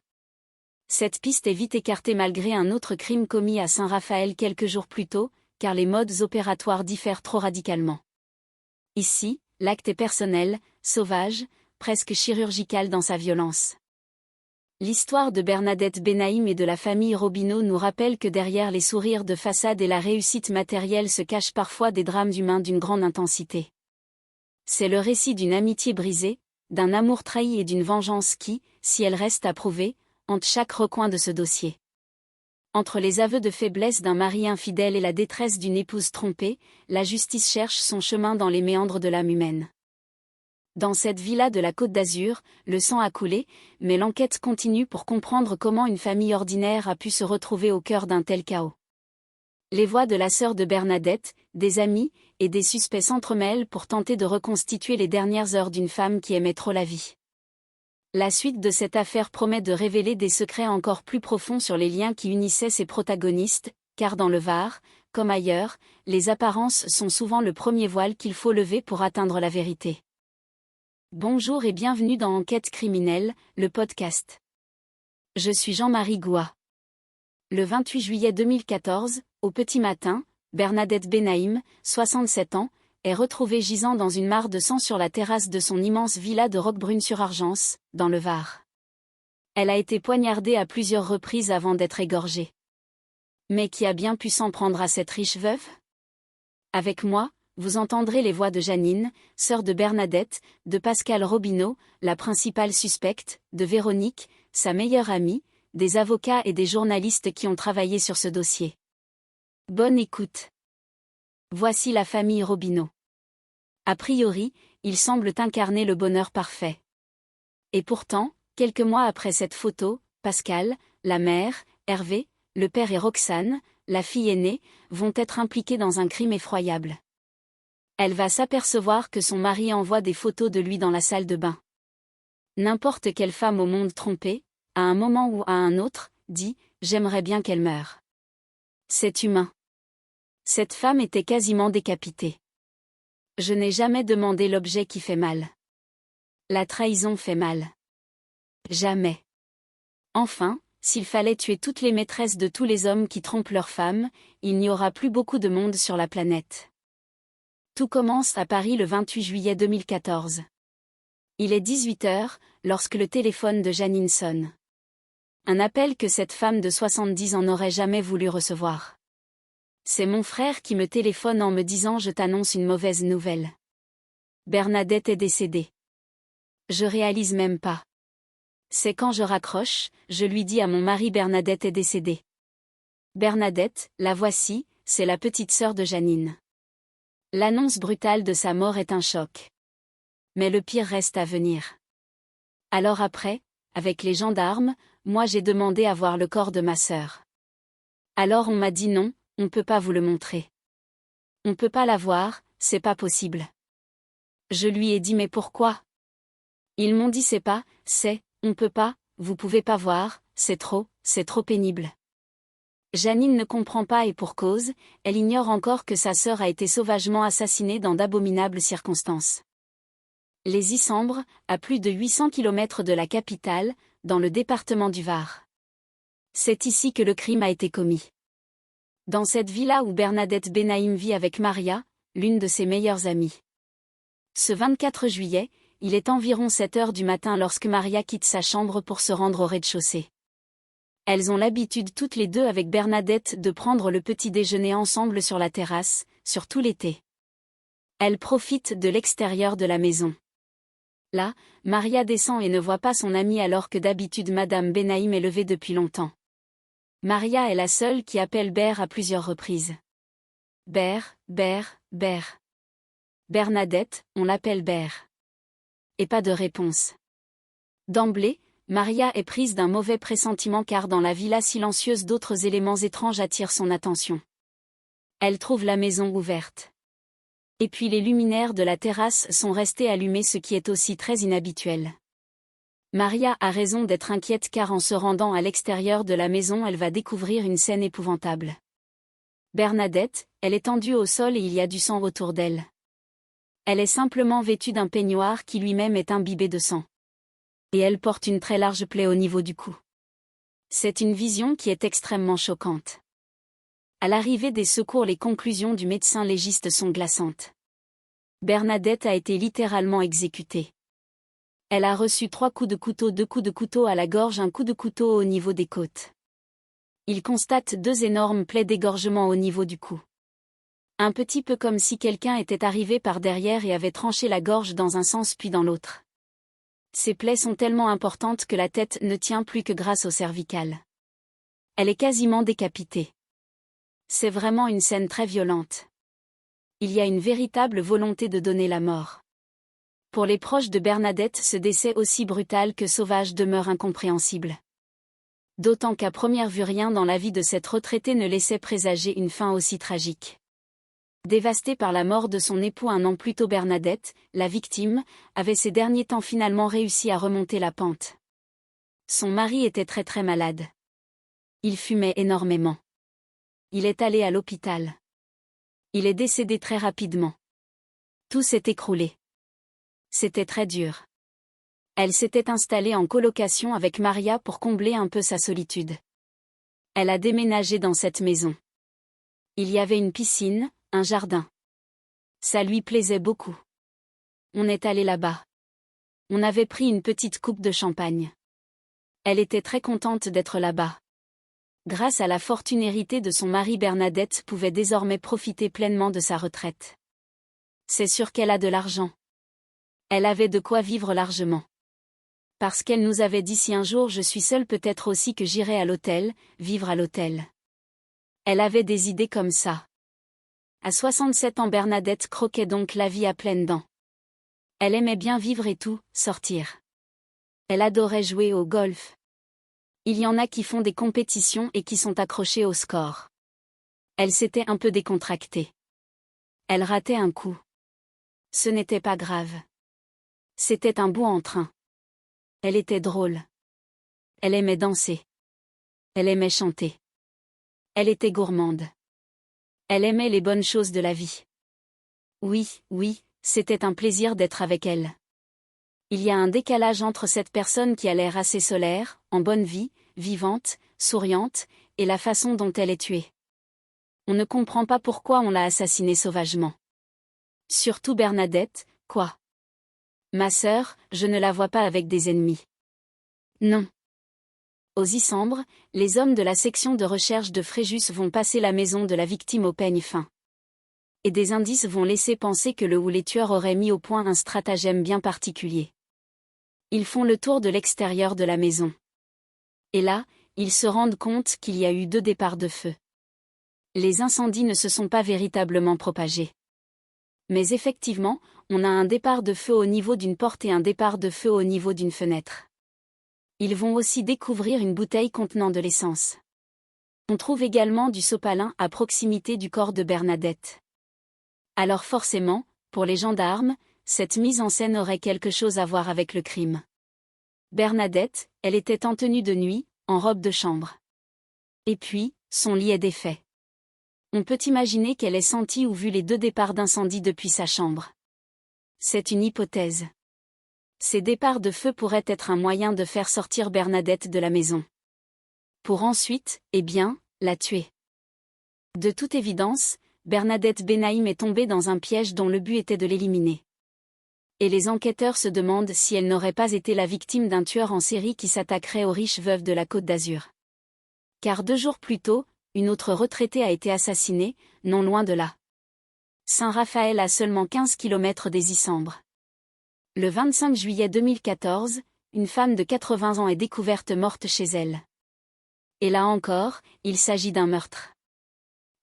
Cette piste est vite écartée malgré un autre crime commis à Saint-Raphaël quelques jours plus tôt, car les modes opératoires diffèrent trop radicalement. Ici, l'acte est personnel, sauvage, presque chirurgicale dans sa violence. L'histoire de Bernadette Benaïm et de la famille Robineau nous rappelle que derrière les sourires de façade et la réussite matérielle se cachent parfois des drames humains d'une grande intensité. C'est le récit d'une amitié brisée, d'un amour trahi et d'une vengeance qui, si elle reste à prouver, hante chaque recoin de ce dossier. Entre les aveux de faiblesse d'un mari infidèle et la détresse d'une épouse trompée, la justice cherche son chemin dans les méandres de l'âme humaine. Dans cette villa de la Côte d'Azur, le sang a coulé, mais l'enquête continue pour comprendre comment une famille ordinaire a pu se retrouver au cœur d'un tel chaos. Les voix de la sœur de Bernadette, des amis et des suspects s'entremêlent pour tenter de reconstituer les dernières heures d'une femme qui aimait trop la vie. La suite de cette affaire promet de révéler des secrets encore plus profonds sur les liens qui unissaient ses protagonistes, car dans le Var, comme ailleurs, les apparences sont souvent le premier voile qu'il faut lever pour atteindre la vérité. Bonjour et bienvenue dans Enquête criminelle, le podcast. Je suis Jean-Marie Goua. Le 28 juillet 2014, au petit matin, Bernadette Benaïm, 67 ans, est retrouvée gisant dans une mare de sang sur la terrasse de son immense villa de Roquebrune-sur-Argence, dans le Var. Elle a été poignardée à plusieurs reprises avant d'être égorgée. Mais qui a bien pu s'en prendre à cette riche veuve ? Avec moi, vous entendrez les voix de Janine, sœur de Bernadette, de Pascal Robineau, la principale suspecte, de Véronique, sa meilleure amie, des avocats et des journalistes qui ont travaillé sur ce dossier. Bonne écoute. Voici la famille Robineau. A priori, ils semblent incarner le bonheur parfait. Et pourtant, quelques mois après cette photo, Pascal, la mère, Hervé, le père et Roxane, la fille aînée, vont être impliqués dans un crime effroyable. Elle va s'apercevoir que son mari envoie des photos de lui dans la salle de bain. N'importe quelle femme au monde trompée, à un moment ou à un autre, dit « j'aimerais bien qu'elle meure ». C'est humain. Cette femme était quasiment décapitée. Je n'ai jamais demandé l'objet qui fait mal. La trahison fait mal. Jamais. Enfin, s'il fallait tuer toutes les maîtresses de tous les hommes qui trompent leurs femmes, il n'y aura plus beaucoup de monde sur la planète. Tout commence à Paris le 28 juillet 2014. Il est 18h, lorsque le téléphone de Janine sonne. Un appel que cette femme de 70 ans n'aurait jamais voulu recevoir. C'est mon frère qui me téléphone en me disant « Je t'annonce une mauvaise nouvelle. Bernadette est décédée. » Je réalise même pas. C'est quand je raccroche, je lui dis à mon mari « Bernadette est décédée. » Bernadette, la voici, c'est la petite sœur de Janine. L'annonce brutale de sa mort est un choc. Mais le pire reste à venir. Alors après, avec les gendarmes, moi j'ai demandé à voir le corps de ma sœur. Alors on m'a dit non, on peut pas vous le montrer. On peut pas la voir, c'est pas possible. Je lui ai dit mais pourquoi ? Ils m'ont dit on peut pas, vous pouvez pas voir, c'est trop pénible. Janine ne comprend pas et pour cause, elle ignore encore que sa sœur a été sauvagement assassinée dans d'abominables circonstances. Les Issambres, à plus de 800 km de la capitale, dans le département du Var. C'est ici que le crime a été commis. Dans cette villa où Bernadette Benaïm vit avec Maria, l'une de ses meilleures amies. Ce 24 juillet, il est environ 7h du matin lorsque Maria quitte sa chambre pour se rendre au rez-de-chaussée. Elles ont l'habitude toutes les deux avec Bernadette de prendre le petit déjeuner ensemble sur la terrasse, surtout l'été. Elles profitent de l'extérieur de la maison. Là, Maria descend et ne voit pas son amie alors que d'habitude Madame Benaïm est levée depuis longtemps. Maria est la seule qui appelle Ber à plusieurs reprises. Ber. Bernadette, on l'appelle Ber. Et pas de réponse. D'emblée, Maria est prise d'un mauvais pressentiment car dans la villa silencieuse d'autres éléments étranges attirent son attention. Elle trouve la maison ouverte. Et puis les luminaires de la terrasse sont restés allumés, ce qui est aussi très inhabituel. Maria a raison d'être inquiète car en se rendant à l'extérieur de la maison elle va découvrir une scène épouvantable. Bernadette, elle est tendue au sol et il y a du sang autour d'elle. Elle est simplement vêtue d'un peignoir qui lui-même est imbibé de sang. Et elle porte une très large plaie au niveau du cou. C'est une vision qui est extrêmement choquante. À l'arrivée des secours, les conclusions du médecin légiste sont glaçantes. Bernadette a été littéralement exécutée. Elle a reçu 3 coups de couteau, 2 coups de couteau à la gorge, un coup de couteau au niveau des côtes. Il constate 2 énormes plaies d'égorgement au niveau du cou. Un petit peu comme si quelqu'un était arrivé par derrière et avait tranché la gorge dans un sens puis dans l'autre. Ces plaies sont tellement importantes que la tête ne tient plus que grâce au cervical. Elle est quasiment décapitée. C'est vraiment une scène très violente. Il y a une véritable volonté de donner la mort. Pour les proches de Bernadette, ce décès aussi brutal que sauvage demeure incompréhensible. D'autant qu'à première vue rien dans la vie de cette retraitée ne laissait présager une fin aussi tragique. Dévastée par la mort de son époux un an plus tôt, Bernadette, la victime, avait ces derniers temps finalement réussi à remonter la pente. Son mari était très très malade. Il fumait énormément. Il est allé à l'hôpital. Il est décédé très rapidement. Tout s'est écroulé. C'était très dur. Elle s'était installée en colocation avec Maria pour combler un peu sa solitude. Elle a déménagé dans cette maison. Il y avait une piscine, un jardin. Ça lui plaisait beaucoup. On est allé là-bas. On avait pris une petite coupe de champagne. Elle était très contente d'être là-bas. Grâce à la fortune héritée de son mari, Bernadette pouvait désormais profiter pleinement de sa retraite. C'est sûr qu'elle a de l'argent. Elle avait de quoi vivre largement. Parce qu'elle nous avait dit si un jour je suis seule, peut-être aussi que j'irai à l'hôtel, vivre à l'hôtel. Elle avait des idées comme ça. À 67 ans, Bernadette croquait donc la vie à pleines dents. Elle aimait bien vivre et tout, sortir. Elle adorait jouer au golf. Il y en a qui font des compétitions et qui sont accrochés au score. Elle s'était un peu décontractée. Elle ratait un coup. Ce n'était pas grave. C'était un beau entrain. Elle était drôle. Elle aimait danser. Elle aimait chanter. Elle était gourmande. Elle aimait les bonnes choses de la vie. Oui, c'était un plaisir d'être avec elle. Il y a un décalage entre cette personne qui a l'air assez solaire, en bonne vie, vivante, souriante, et la façon dont elle est tuée. On ne comprend pas pourquoi on l'a assassinée sauvagement. Surtout Bernadette, quoi. Ma sœur, je ne la vois pas avec des ennemis. Non. Aux Isambres, les hommes de la section de recherche de Fréjus vont passer la maison de la victime au peigne fin. Et des indices vont laisser penser que le ou les tueurs auraient mis au point un stratagème bien particulier. Ils font le tour de l'extérieur de la maison. Et là, ils se rendent compte qu'il y a eu 2 départs de feu. Les incendies ne se sont pas véritablement propagés. Mais effectivement, on a un départ de feu au niveau d'une porte et un départ de feu au niveau d'une fenêtre. Ils vont aussi découvrir une bouteille contenant de l'essence. On trouve également du sopalin à proximité du corps de Bernadette. Alors forcément, pour les gendarmes, cette mise en scène aurait quelque chose à voir avec le crime. Bernadette, elle était en tenue de nuit, en robe de chambre. Et puis, son lit est défait. On peut imaginer qu'elle ait senti ou vu les 2 départs d'incendie depuis sa chambre. C'est une hypothèse. Ces départs de feu pourraient être un moyen de faire sortir Bernadette de la maison. Pour ensuite, la tuer. De toute évidence, Bernadette Benaïm est tombée dans un piège dont le but était de l'éliminer. Et les enquêteurs se demandent si elle n'aurait pas été la victime d'un tueur en série qui s'attaquerait aux riches veuves de la Côte d'Azur. Car 2 jours plus tôt, une autre retraitée a été assassinée, non loin de là. Saint-Raphaël, à seulement 15 km des Isambres. Le 25 juillet 2014, une femme de 80 ans est découverte morte chez elle. Et là encore, il s'agit d'un meurtre.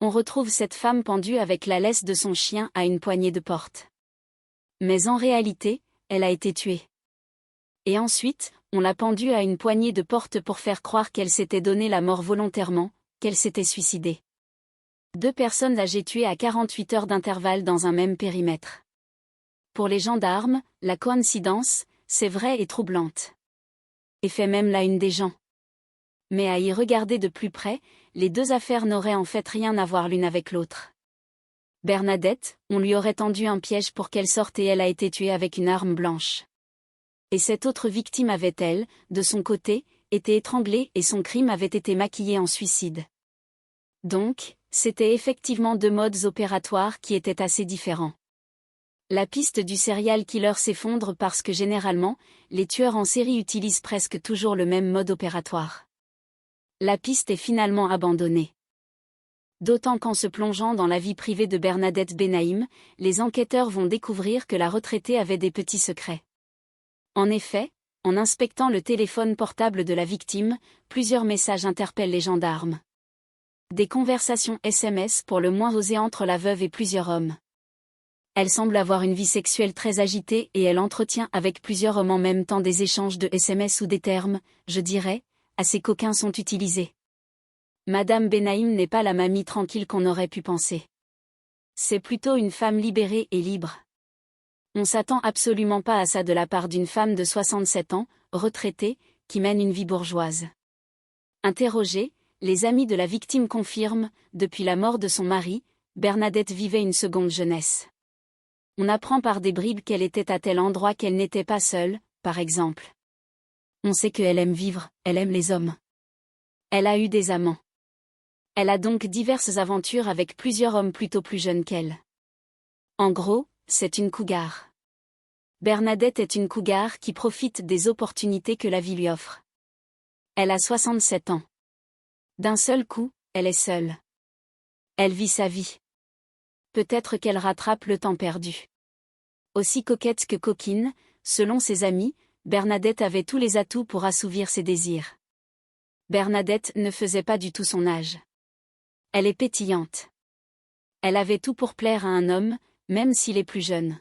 On retrouve cette femme pendue avec la laisse de son chien à une poignée de porte. Mais en réalité, elle a été tuée. Et ensuite, on l'a pendue à une poignée de porte pour faire croire qu'elle s'était donné la mort volontairement, qu'elle s'était suicidée. 2 personnes âgées tuées à 48 heures d'intervalle dans un même périmètre. Pour les gendarmes, la coïncidence, c'est vrai et troublante. Et fait même la une des gens. Mais à y regarder de plus près, les 2 affaires n'auraient en fait rien à voir l'une avec l'autre. Bernadette, on lui aurait tendu un piège pour qu'elle sorte et elle a été tuée avec une arme blanche. Et cette autre victime avait-elle, de son côté, été étranglée et son crime avait été maquillé en suicide. Donc, c'était effectivement 2 modes opératoires qui étaient assez différents. La piste du serial killer s'effondre parce que généralement, les tueurs en série utilisent presque toujours le même mode opératoire. La piste est finalement abandonnée. D'autant qu'en se plongeant dans la vie privée de Bernadette Benaïm, les enquêteurs vont découvrir que la retraitée avait des petits secrets. En effet, en inspectant le téléphone portable de la victime, plusieurs messages interpellent les gendarmes. Des conversations SMS pour le moins osées entre la veuve et plusieurs hommes. Elle semble avoir une vie sexuelle très agitée et elle entretient avec plusieurs hommes en même temps des échanges de SMS où des termes, je dirais, assez coquins sont utilisés. Madame Benaïm n'est pas la mamie tranquille qu'on aurait pu penser. C'est plutôt une femme libérée et libre. On s'attend absolument pas à ça de la part d'une femme de 67 ans, retraitée, qui mène une vie bourgeoise. Interrogée, les amis de la victime confirment, depuis la mort de son mari, Bernadette vivait une seconde jeunesse. On apprend par des bribes qu'elle était à tel endroit qu'elle n'était pas seule, par exemple. On sait qu'elle aime vivre, elle aime les hommes. Elle a eu des amants. Elle a donc diverses aventures avec plusieurs hommes plutôt plus jeunes qu'elle. En gros, c'est une cougar. Bernadette est une cougar qui profite des opportunités que la vie lui offre. Elle a 67 ans. D'un seul coup, elle est seule. Elle vit sa vie. Peut-être qu'elle rattrape le temps perdu. Aussi coquette que coquine, selon ses amis, Bernadette avait tous les atouts pour assouvir ses désirs. Bernadette ne faisait pas du tout son âge. Elle est pétillante. Elle avait tout pour plaire à un homme, même s'il est plus jeune.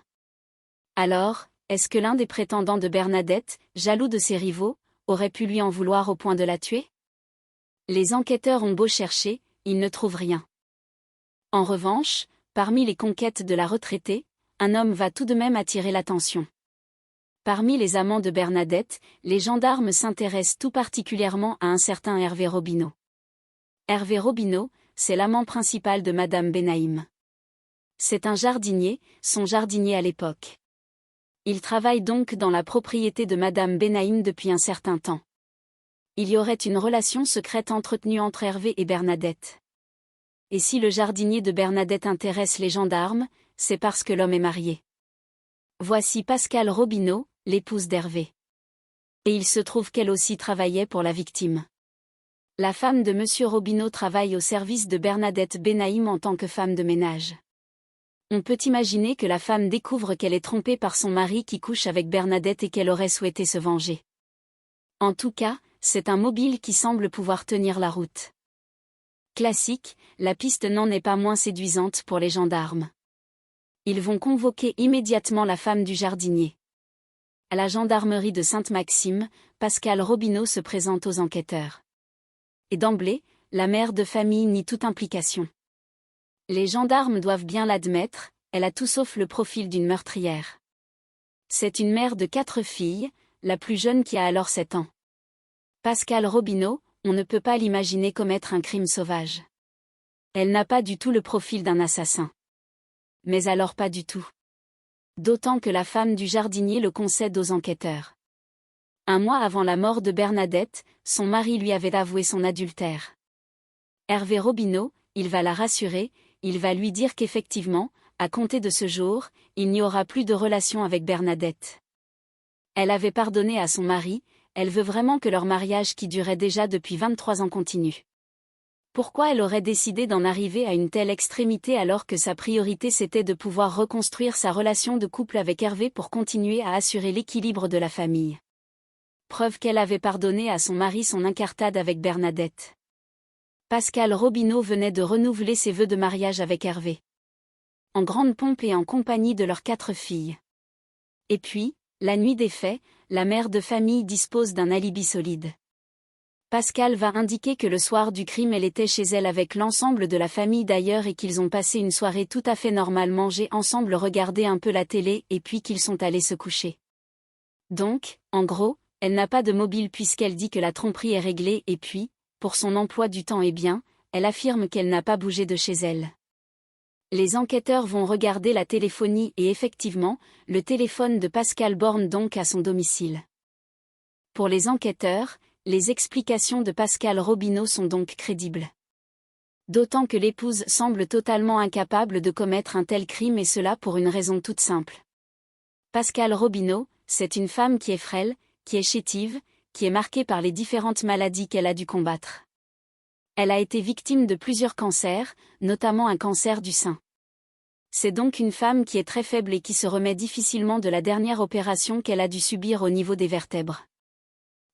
Alors, est-ce que l'un des prétendants de Bernadette, jaloux de ses rivaux, aurait pu lui en vouloir au point de la tuer? Les enquêteurs ont beau chercher, ils ne trouvent rien. En revanche, parmi les conquêtes de la retraitée, un homme va tout de même attirer l'attention. Parmi les amants de Bernadette, les gendarmes s'intéressent tout particulièrement à un certain Hervé Robineau. Hervé Robineau, c'est l'amant principal de Madame Benaïm. C'est un jardinier, son jardinier à l'époque. Il travaille donc dans la propriété de Madame Benaïm depuis un certain temps. Il y aurait une relation secrète entretenue entre Hervé et Bernadette. Et si le jardinier de Bernadette intéresse les gendarmes, c'est parce que l'homme est marié. Voici Pascale Robineau, l'épouse d'Hervé. Et il se trouve qu'elle aussi travaillait pour la victime. La femme de Monsieur Robineau travaille au service de Bernadette Benaïm en tant que femme de ménage. On peut imaginer que la femme découvre qu'elle est trompée par son mari qui couche avec Bernadette et qu'elle aurait souhaité se venger. En tout cas, c'est un mobile qui semble pouvoir tenir la route. Classique, la piste n'en est pas moins séduisante pour les gendarmes. Ils vont convoquer immédiatement la femme du jardinier. À la gendarmerie de Sainte-Maxime, Pascale Robineau se présente aux enquêteurs. Et d'emblée, la mère de famille nie toute implication. Les gendarmes doivent bien l'admettre, elle a tout sauf le profil d'une meurtrière. C'est une mère de 4 filles, la plus jeune qui a alors 7 ans. Pascale Robineau, on ne peut pas l'imaginer commettre un crime sauvage. Elle n'a pas du tout le profil d'un assassin. Mais alors pas du tout. D'autant que la femme du jardinier le concède aux enquêteurs. Un mois avant la mort de Bernadette, son mari lui avait avoué son adultère. Hervé Robineau, il va la rassurer, il va lui dire qu'effectivement, à compter de ce jour, il n'y aura plus de relation avec Bernadette. Elle avait pardonné à son mari, elle veut vraiment que leur mariage qui durait déjà depuis 23 ans continue. Pourquoi elle aurait décidé d'en arriver à une telle extrémité alors que sa priorité c'était de pouvoir reconstruire sa relation de couple avec Hervé pour continuer à assurer l'équilibre de la famille? Preuve qu'elle avait pardonné à son mari son incartade avec Bernadette. Pascale Robineau venait de renouveler ses vœux de mariage avec Hervé. En grande pompe et en compagnie de leurs 4 filles. Et puis, la nuit des faits, la mère de famille dispose d'un alibi solide. Pascale va indiquer que le soir du crime elle était chez elle avec l'ensemble de la famille d'ailleurs et qu'ils ont passé une soirée tout à fait normale, mangé ensemble, regarder un peu la télé et puis qu'ils sont allés se coucher. Donc, en gros, elle n'a pas de mobile puisqu'elle dit que la tromperie est réglée et puis, pour son emploi du temps elle affirme qu'elle n'a pas bougé de chez elle. Les enquêteurs vont regarder la téléphonie et effectivement, le téléphone de Pascale borne donc à son domicile. Pour les enquêteurs, les explications de Pascale Robineau sont donc crédibles. D'autant que l'épouse semble totalement incapable de commettre un tel crime et cela pour une raison toute simple. Pascale Robineau, c'est une femme qui est frêle, qui est chétive, qui est marquée par les différentes maladies qu'elle a dû combattre. Elle a été victime de plusieurs cancers, notamment un cancer du sein. C'est donc une femme qui est très faible et qui se remet difficilement de la dernière opération qu'elle a dû subir au niveau des vertèbres.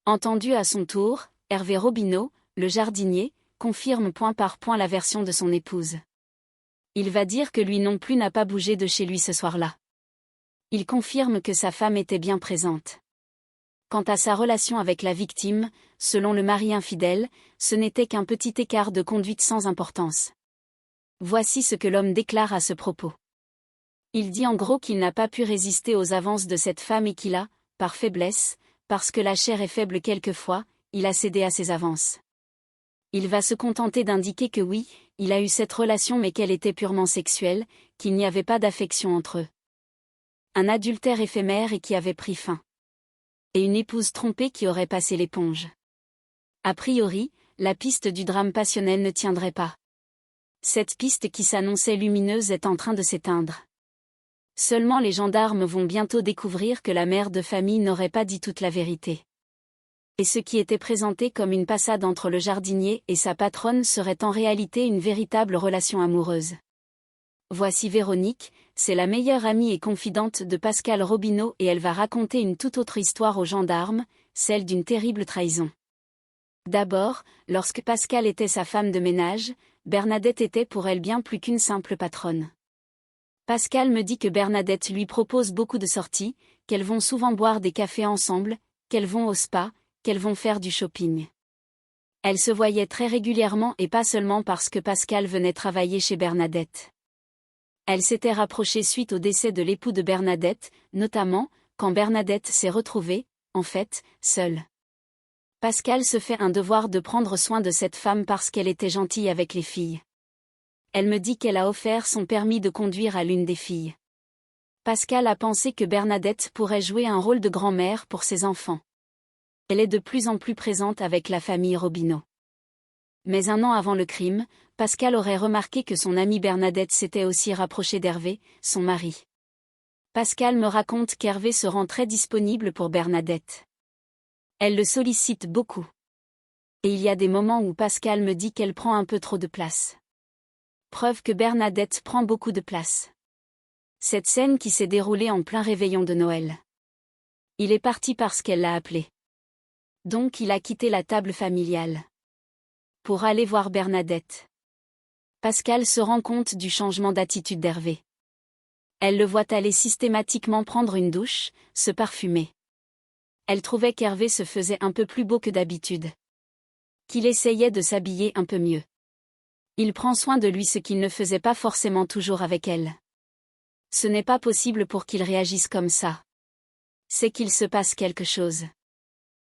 Entendu à son tour, Hervé Robineau, le jardinier, confirme point par point la version de son épouse. Il va dire que lui non plus n'a pas bougé de chez lui ce soir-là. Il confirme que sa femme était bien présente. Quant à sa relation avec la victime, selon le mari infidèle, ce n'était qu'un petit écart de conduite sans importance. Voici ce que l'homme déclare à ce propos. Il dit en gros qu'il n'a pas pu résister aux avances de cette femme et qu'il a, par faiblesse, parce que la chair est faible quelquefois, il a cédé à ses avances. Il va se contenter d'indiquer que oui, il a eu cette relation mais qu'elle était purement sexuelle, qu'il n'y avait pas d'affection entre eux. Un adultère éphémère et qui avait pris fin. Et une épouse trompée qui aurait passé l'éponge. A priori, la piste du drame passionnel ne tiendrait pas. Cette piste qui s'annonçait lumineuse est en train de s'éteindre. Seulement les gendarmes vont bientôt découvrir que la mère de famille n'aurait pas dit toute la vérité. Et ce qui était présenté comme une passade entre le jardinier et sa patronne serait en réalité une véritable relation amoureuse. Voici Véronique, c'est la meilleure amie et confidente de Pascale Robineau et elle va raconter une toute autre histoire aux gendarmes, celle d'une terrible trahison. D'abord, lorsque Pascale était sa femme de ménage, Bernadette était pour elle bien plus qu'une simple patronne. Pascale me dit que Bernadette lui propose beaucoup de sorties, qu'elles vont souvent boire des cafés ensemble, qu'elles vont au spa, qu'elles vont faire du shopping. Elles se voyaient très régulièrement et pas seulement parce que Pascale venait travailler chez Bernadette. Elle s'était rapprochée suite au décès de l'époux de Bernadette, notamment, quand Bernadette s'est retrouvée, en fait, seule. Pascale se fait un devoir de prendre soin de cette femme parce qu'elle était gentille avec les filles. Elle me dit qu'elle a offert son permis de conduire à l'une des filles. Pascale a pensé que Bernadette pourrait jouer un rôle de grand-mère pour ses enfants. Elle est de plus en plus présente avec la famille Robineau. Mais un an avant le crime, Pascale aurait remarqué que son amie Bernadette s'était aussi rapprochée d'Hervé, son mari. Pascale me raconte qu'Hervé se rend très disponible pour Bernadette. Elle le sollicite beaucoup. Et il y a des moments où Pascale me dit qu'elle prend un peu trop de place. Preuve que Bernadette prend beaucoup de place. Cette scène qui s'est déroulée en plein réveillon de Noël. Il est parti parce qu'elle l'a appelé. Donc il a quitté la table familiale. Pour aller voir Bernadette. Pascale se rend compte du changement d'attitude d'Hervé. Elle le voit aller systématiquement prendre une douche, se parfumer. Elle trouvait qu'Hervé se faisait un peu plus beau que d'habitude. Qu'il essayait de s'habiller un peu mieux. Il prend soin de lui ce qu'il ne faisait pas forcément toujours avec elle. Ce n'est pas possible pour qu'il réagisse comme ça. C'est qu'il se passe quelque chose.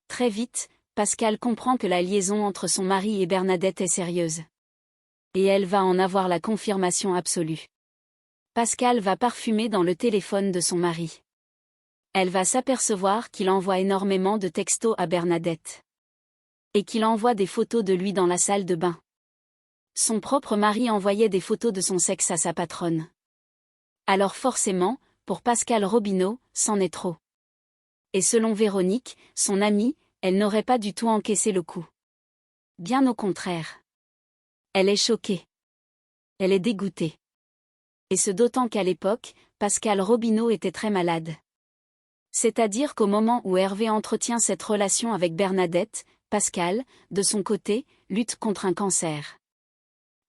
Très vite, Pascale comprend que la liaison entre son mari et Bernadette est sérieuse. Et elle va en avoir la confirmation absolue. Pascale va parfumer dans le téléphone de son mari. Elle va s'apercevoir qu'il envoie énormément de textos à Bernadette. Et qu'il envoie des photos de lui dans la salle de bain. Son propre mari envoyait des photos de son sexe à sa patronne. Alors forcément, pour Pascale Robineau, c'en est trop. Et selon Véronique, son amie, elle n'aurait pas du tout encaissé le coup. Bien au contraire. Elle est choquée. Elle est dégoûtée. Et ce d'autant qu'à l'époque, Pascale Robineau était très malade. C'est-à-dire qu'au moment où Hervé entretient cette relation avec Bernadette, Pascale, de son côté, lutte contre un cancer.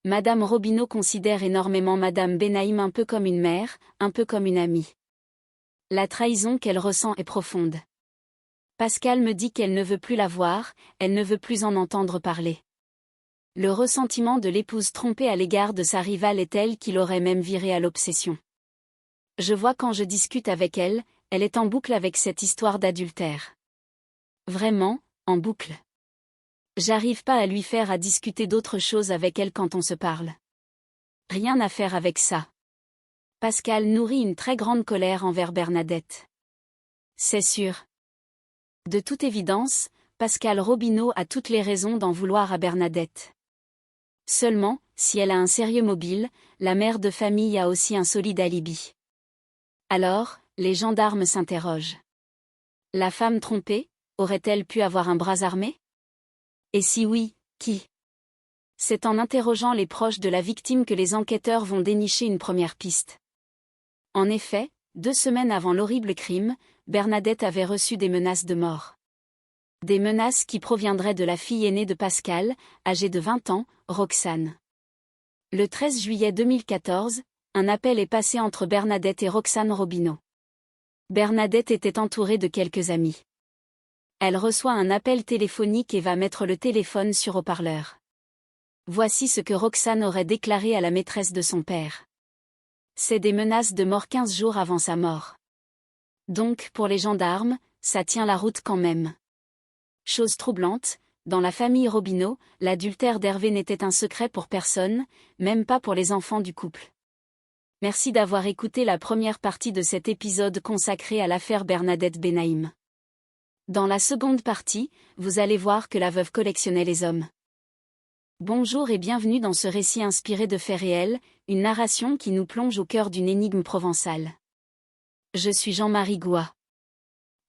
Madame Robineau considère énormément Madame Benaïm un peu comme une mère, un peu comme une amie. La trahison qu'elle ressent est profonde. Pascale me dit qu'elle ne veut plus la voir, elle ne veut plus en entendre parler. Le ressentiment de l'épouse trompée à l'égard de sa rivale est tel qu'il aurait même viré à l'obsession. Je vois quand je discute avec elle, elle est en boucle avec cette histoire d'adultère. Vraiment, en boucle. J'arrive pas à lui faire à discuter d'autre chose avec elle quand on se parle. Rien à faire avec ça. Pascale nourrit une très grande colère envers Bernadette. C'est sûr. De toute évidence, Pascale Robineau a toutes les raisons d'en vouloir à Bernadette. Seulement, si elle a un sérieux mobile, la mère de famille a aussi un solide alibi. Alors, les gendarmes s'interrogent. La femme trompée, aurait-elle pu avoir un bras armé? Et si oui, qui? C'est en interrogeant les proches de la victime que les enquêteurs vont dénicher une première piste. En effet, 2 semaines avant l'horrible crime, Bernadette avait reçu des menaces de mort. Des menaces qui proviendraient de la fille aînée de Pascal, âgée de 20 ans, Roxane. Le 13 juillet 2014, un appel est passé entre Bernadette et Roxane Robineau. Bernadette était entourée de quelques amis. Elle reçoit un appel téléphonique et va mettre le téléphone sur haut-parleur. Voici ce que Roxane aurait déclaré à la maîtresse de son père. C'est des menaces de mort 15 jours avant sa mort. Donc, pour les gendarmes, ça tient la route quand même. Chose troublante, dans la famille Robineau, l'adultère d'Hervé n'était un secret pour personne, même pas pour les enfants du couple. Merci d'avoir écouté la première partie de cet épisode consacré à l'affaire Bernadette Benaïm. Dans la seconde partie, vous allez voir que la veuve collectionnait les hommes. Bonjour et bienvenue dans ce récit inspiré de faits réels, une narration qui nous plonge au cœur d'une énigme provençale. Je suis Jean-Marie Gouat.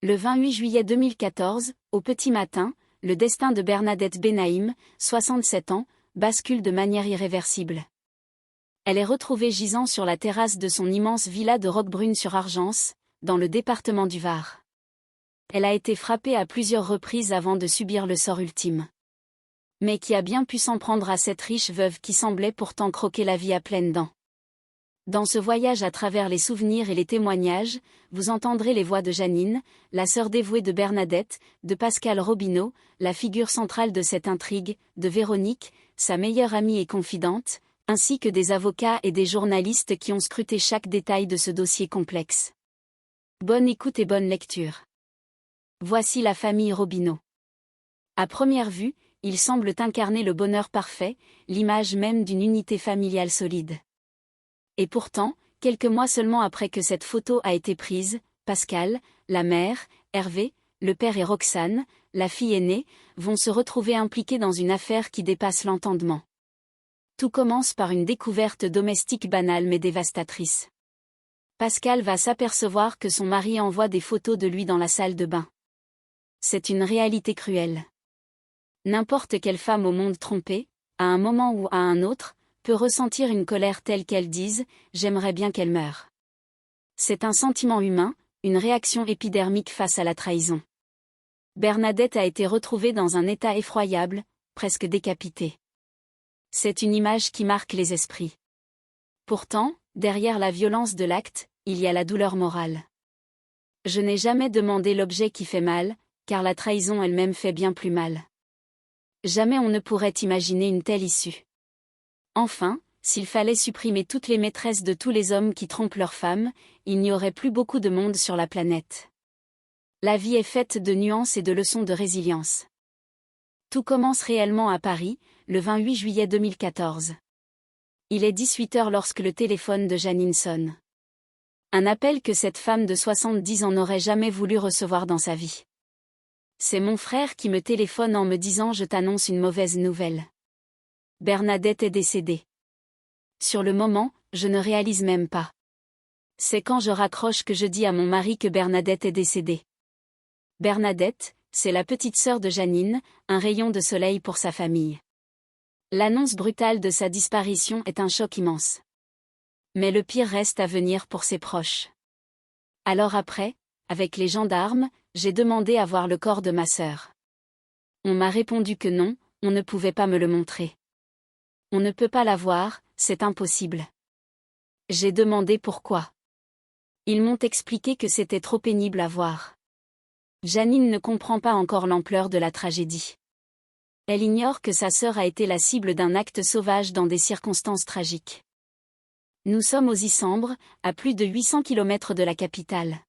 Le 28 juillet 2014, au petit matin, le destin de Bernadette Benaïm, 67 ans, bascule de manière irréversible. Elle est retrouvée gisant sur la terrasse de son immense villa de Roquebrune-sur-Argence, dans le département du Var. Elle a été frappée à plusieurs reprises avant de subir le sort ultime. Mais qui a bien pu s'en prendre à cette riche veuve qui semblait pourtant croquer la vie à pleines dents. Dans ce voyage à travers les souvenirs et les témoignages, vous entendrez les voix de Janine, la sœur dévouée de Bernadette, de Pascal Robineau, la figure centrale de cette intrigue, de Véronique, sa meilleure amie et confidente, ainsi que des avocats et des journalistes qui ont scruté chaque détail de ce dossier complexe. Bonne écoute et bonne lecture. Voici la famille Robineau. À première vue, ils semblent incarner le bonheur parfait, l'image même d'une unité familiale solide. Et pourtant, quelques mois seulement après que cette photo a été prise, Pascal, la mère, Hervé, le père et Roxane, la fille aînée, vont se retrouver impliqués dans une affaire qui dépasse l'entendement. Tout commence par une découverte domestique banale mais dévastatrice. Pascal va s'apercevoir que son mari envoie des photos de lui dans la salle de bain. C'est une réalité cruelle. N'importe quelle femme au monde trompée, à un moment ou à un autre, peut ressentir une colère telle qu'elle dise « j'aimerais bien qu'elle meure ». C'est un sentiment humain, une réaction épidermique face à la trahison. Bernadette a été retrouvée dans un état effroyable, presque décapitée. C'est une image qui marque les esprits. Pourtant, derrière la violence de l'acte, il y a la douleur morale. Je n'ai jamais demandé l'objet qui fait mal, car la trahison elle-même fait bien plus mal. Jamais on ne pourrait imaginer une telle issue. Enfin, s'il fallait supprimer toutes les maîtresses de tous les hommes qui trompent leurs femmes, il n'y aurait plus beaucoup de monde sur la planète. La vie est faite de nuances et de leçons de résilience. Tout commence réellement à Paris, le 28 juillet 2014. Il est 18h lorsque le téléphone de Janine sonne. Un appel que cette femme de 70 ans n'aurait jamais voulu recevoir dans sa vie. C'est mon frère qui me téléphone en me disant « Je t'annonce une mauvaise nouvelle. Bernadette est décédée. » Sur le moment, je ne réalise même pas. C'est quand je raccroche que je dis à mon mari que Bernadette est décédée. Bernadette, c'est la petite sœur de Janine, un rayon de soleil pour sa famille. L'annonce brutale de sa disparition est un choc immense. Mais le pire reste à venir pour ses proches. Alors après, avec les gendarmes, j'ai demandé à voir le corps de ma sœur. On m'a répondu que non, on ne pouvait pas me le montrer. On ne peut pas la voir, c'est impossible. J'ai demandé pourquoi. Ils m'ont expliqué que c'était trop pénible à voir. Janine ne comprend pas encore l'ampleur de la tragédie. Elle ignore que sa sœur a été la cible d'un acte sauvage dans des circonstances tragiques. Nous sommes aux Issambres, à plus de 800 km de la capitale.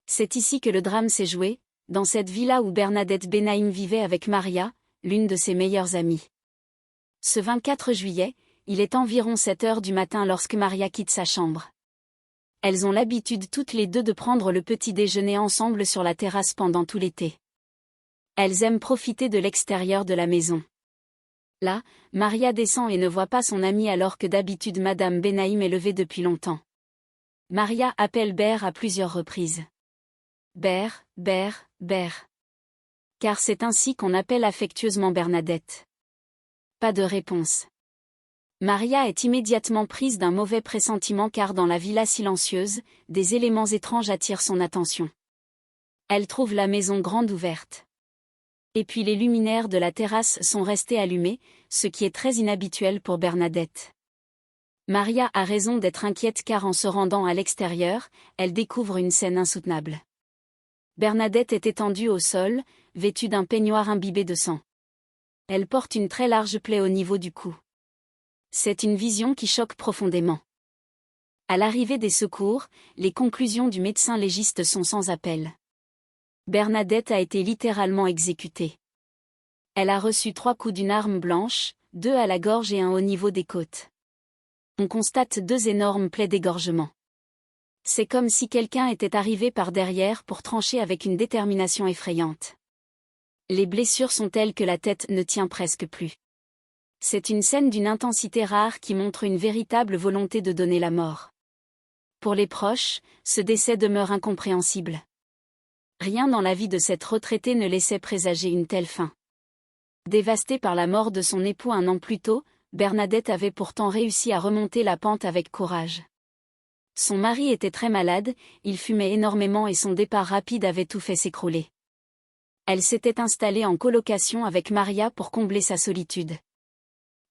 C'est ici que le drame s'est joué, dans cette villa où Bernadette Benaïm vivait avec Maria, l'une de ses meilleures amies. Ce 24 juillet, il est environ 7 heures du matin lorsque Maria quitte sa chambre. Elles ont l'habitude toutes les deux de prendre le petit déjeuner ensemble sur la terrasse pendant tout l'été. Elles aiment profiter de l'extérieur de la maison. Là, Maria descend et ne voit pas son amie alors que d'habitude Madame Benaïm est levée depuis longtemps. Maria appelle Ber à plusieurs reprises. Ber, Ber, Ber. Car c'est ainsi qu'on appelle affectueusement Bernadette. Pas de réponse. Maria est immédiatement prise d'un mauvais pressentiment car dans la villa silencieuse, des éléments étranges attirent son attention. Elle trouve la maison grande ouverte. Et puis les luminaires de la terrasse sont restés allumés, ce qui est très inhabituel pour Bernadette. Maria a raison d'être inquiète car en se rendant à l'extérieur, elle découvre une scène insoutenable. Bernadette est étendue au sol, vêtue d'un peignoir imbibé de sang. Elle porte une très large plaie au niveau du cou. C'est une vision qui choque profondément. À l'arrivée des secours, les conclusions du médecin légiste sont sans appel. Bernadette a été littéralement exécutée. Elle a reçu 3 coups d'une arme blanche, 2 à la gorge et 1 au niveau des côtes. On constate 2 énormes plaies d'égorgement. C'est comme si quelqu'un était arrivé par derrière pour trancher avec une détermination effrayante. Les blessures sont telles que la tête ne tient presque plus. C'est une scène d'une intensité rare qui montre une véritable volonté de donner la mort. Pour les proches, ce décès demeure incompréhensible. Rien dans la vie de cette retraitée ne laissait présager une telle fin. Dévastée par la mort de son époux 1 an plus tôt, Bernadette avait pourtant réussi à remonter la pente avec courage. Son mari était très malade, il fumait énormément et son départ rapide avait tout fait s'écrouler. Elle s'était installée en colocation avec Maria pour combler sa solitude.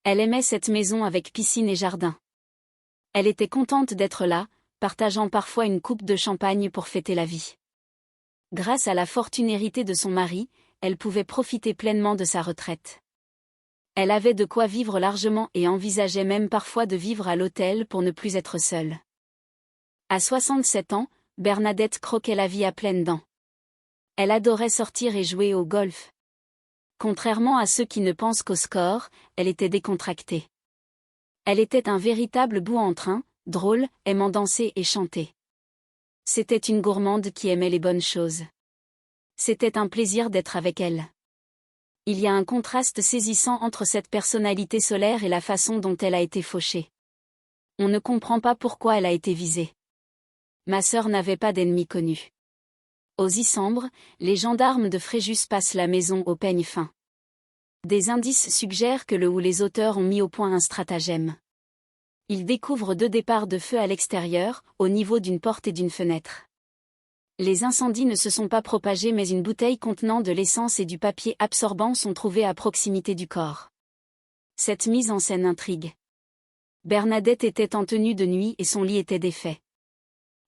Elle aimait cette maison avec piscine et jardin. Elle était contente d'être là, partageant parfois une coupe de champagne pour fêter la vie. Grâce à la fortune héritée de son mari, elle pouvait profiter pleinement de sa retraite. Elle avait de quoi vivre largement et envisageait même parfois de vivre à l'hôtel pour ne plus être seule. À 67 ans, Bernadette croquait la vie à pleines dents. Elle adorait sortir et jouer au golf. Contrairement à ceux qui ne pensent qu'au score, elle était décontractée. Elle était un véritable bout en train, drôle, aimant danser et chanter. C'était une gourmande qui aimait les bonnes choses. C'était un plaisir d'être avec elle. Il y a un contraste saisissant entre cette personnalité solaire et la façon dont elle a été fauchée. On ne comprend pas pourquoi elle a été visée. Ma sœur n'avait pas d'ennemis connus. Aux Issambres, les gendarmes de Fréjus passent la maison au peigne fin. Des indices suggèrent que le ou les auteurs ont mis au point un stratagème. Ils découvrent 2 départs de feu à l'extérieur, au niveau d'une porte et d'une fenêtre. Les incendies ne se sont pas propagés mais une bouteille contenant de l'essence et du papier absorbant sont trouvées à proximité du corps. Cette mise en scène intrigue. Bernadette était en tenue de nuit et son lit était défait.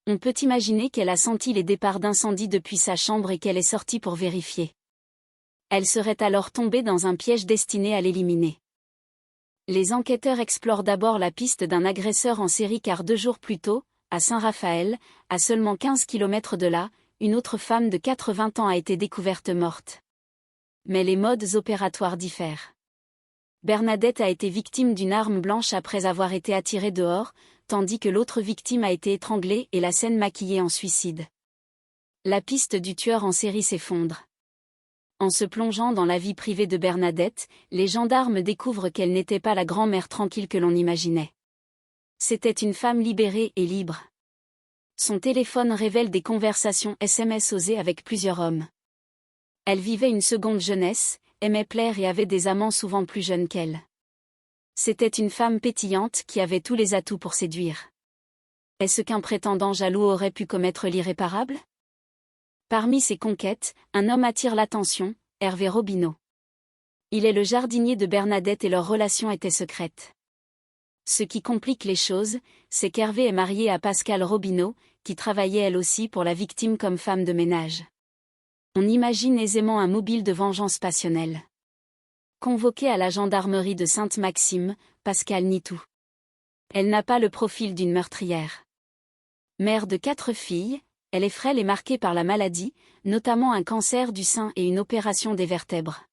On peut imaginer qu'elle a senti les départs d'incendie depuis sa chambre et qu'elle est sortie pour vérifier. Elle serait alors tombée dans un piège destiné à l'éliminer. Les enquêteurs explorent d'abord la piste d'un agresseur en série car 2 jours plus tôt, à Saint-Raphaël, à seulement 15 km de là, une autre femme de 80 ans a été découverte morte. Mais les modes opératoires diffèrent. Bernadette a été victime d'une arme blanche après avoir été attirée dehors, tandis que l'autre victime a été étranglée et la scène maquillée en suicide. La piste du tueur en série s'effondre. En se plongeant dans la vie privée de Bernadette, les gendarmes découvrent qu'elle n'était pas la grand-mère tranquille que l'on imaginait. C'était une femme libérée et libre. Son téléphone révèle des conversations SMS osées avec plusieurs hommes. Elle vivait une seconde jeunesse, aimait plaire et avait des amants souvent plus jeunes qu'elle. C'était une femme pétillante qui avait tous les atouts pour séduire. Est-ce qu'un prétendant jaloux aurait pu commettre l'irréparable ? Parmi ses conquêtes, un homme attire l'attention, Hervé Robineau. Il est le jardinier de Bernadette et leur relation était secrète. Ce qui complique les choses, c'est qu'Hervé est marié à Pascale Robineau, qui travaillait elle aussi pour la victime comme femme de ménage. On imagine aisément un mobile de vengeance passionnelle. Convoquée à la gendarmerie de Sainte-Maxime, Pascale nie tout. Elle n'a pas le profil d'une meurtrière. Mère de 4 filles, elle est frêle et marquée par la maladie, notamment un cancer du sein et une opération des vertèbres.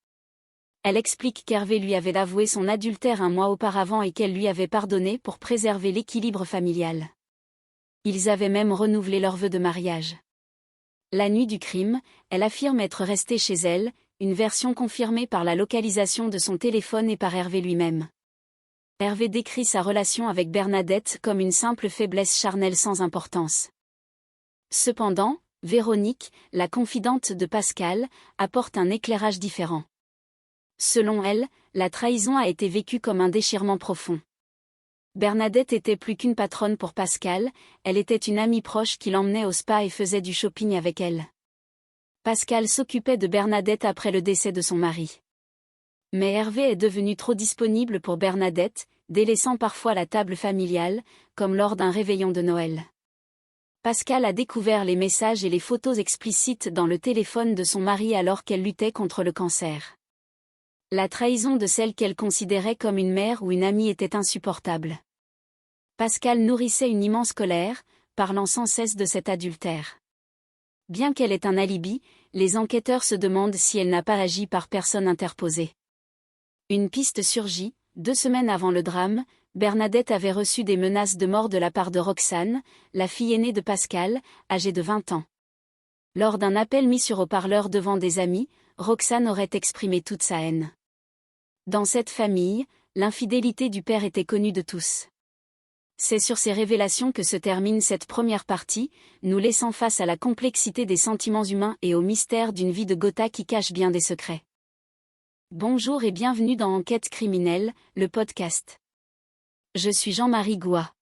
Elle explique qu'Hervé lui avait avoué son adultère un mois auparavant et qu'elle lui avait pardonné pour préserver l'équilibre familial. Ils avaient même renouvelé leur vœu de mariage. La nuit du crime, elle affirme être restée chez elle, une version confirmée par la localisation de son téléphone et par Hervé lui-même. Hervé décrit sa relation avec Bernadette comme une simple faiblesse charnelle sans importance. Cependant, Véronique, la confidente de Pascal, apporte un éclairage différent. Selon elle, la trahison a été vécue comme un déchirement profond. Bernadette était plus qu'une patronne pour Pascal, elle était une amie proche qui l'emmenait au spa et faisait du shopping avec elle. Pascal s'occupait de Bernadette après le décès de son mari. Mais Hervé est devenu trop disponible pour Bernadette, délaissant parfois la table familiale, comme lors d'un réveillon de Noël. Pascal a découvert les messages et les photos explicites dans le téléphone de son mari alors qu'elle luttait contre le cancer. La trahison de celle qu'elle considérait comme une mère ou une amie était insupportable. Pascal nourrissait une immense colère, parlant sans cesse de cet adultère. Bien qu'elle ait un alibi, les enquêteurs se demandent si elle n'a pas agi par personne interposée. Une piste surgit, 2 semaines avant le drame, Bernadette avait reçu des menaces de mort de la part de Roxane, la fille aînée de Pascal, âgée de 20 ans. Lors d'un appel mis sur haut-parleur devant des amis, Roxane aurait exprimé toute sa haine. Dans cette famille, l'infidélité du père était connue de tous. C'est sur ces révélations que se termine cette première partie, nous laissant face à la complexité des sentiments humains et au mystère d'une vie de Gotha qui cache bien des secrets. Bonjour et bienvenue dans Enquête criminelle, le podcast. Je suis Jean-Marie Goua.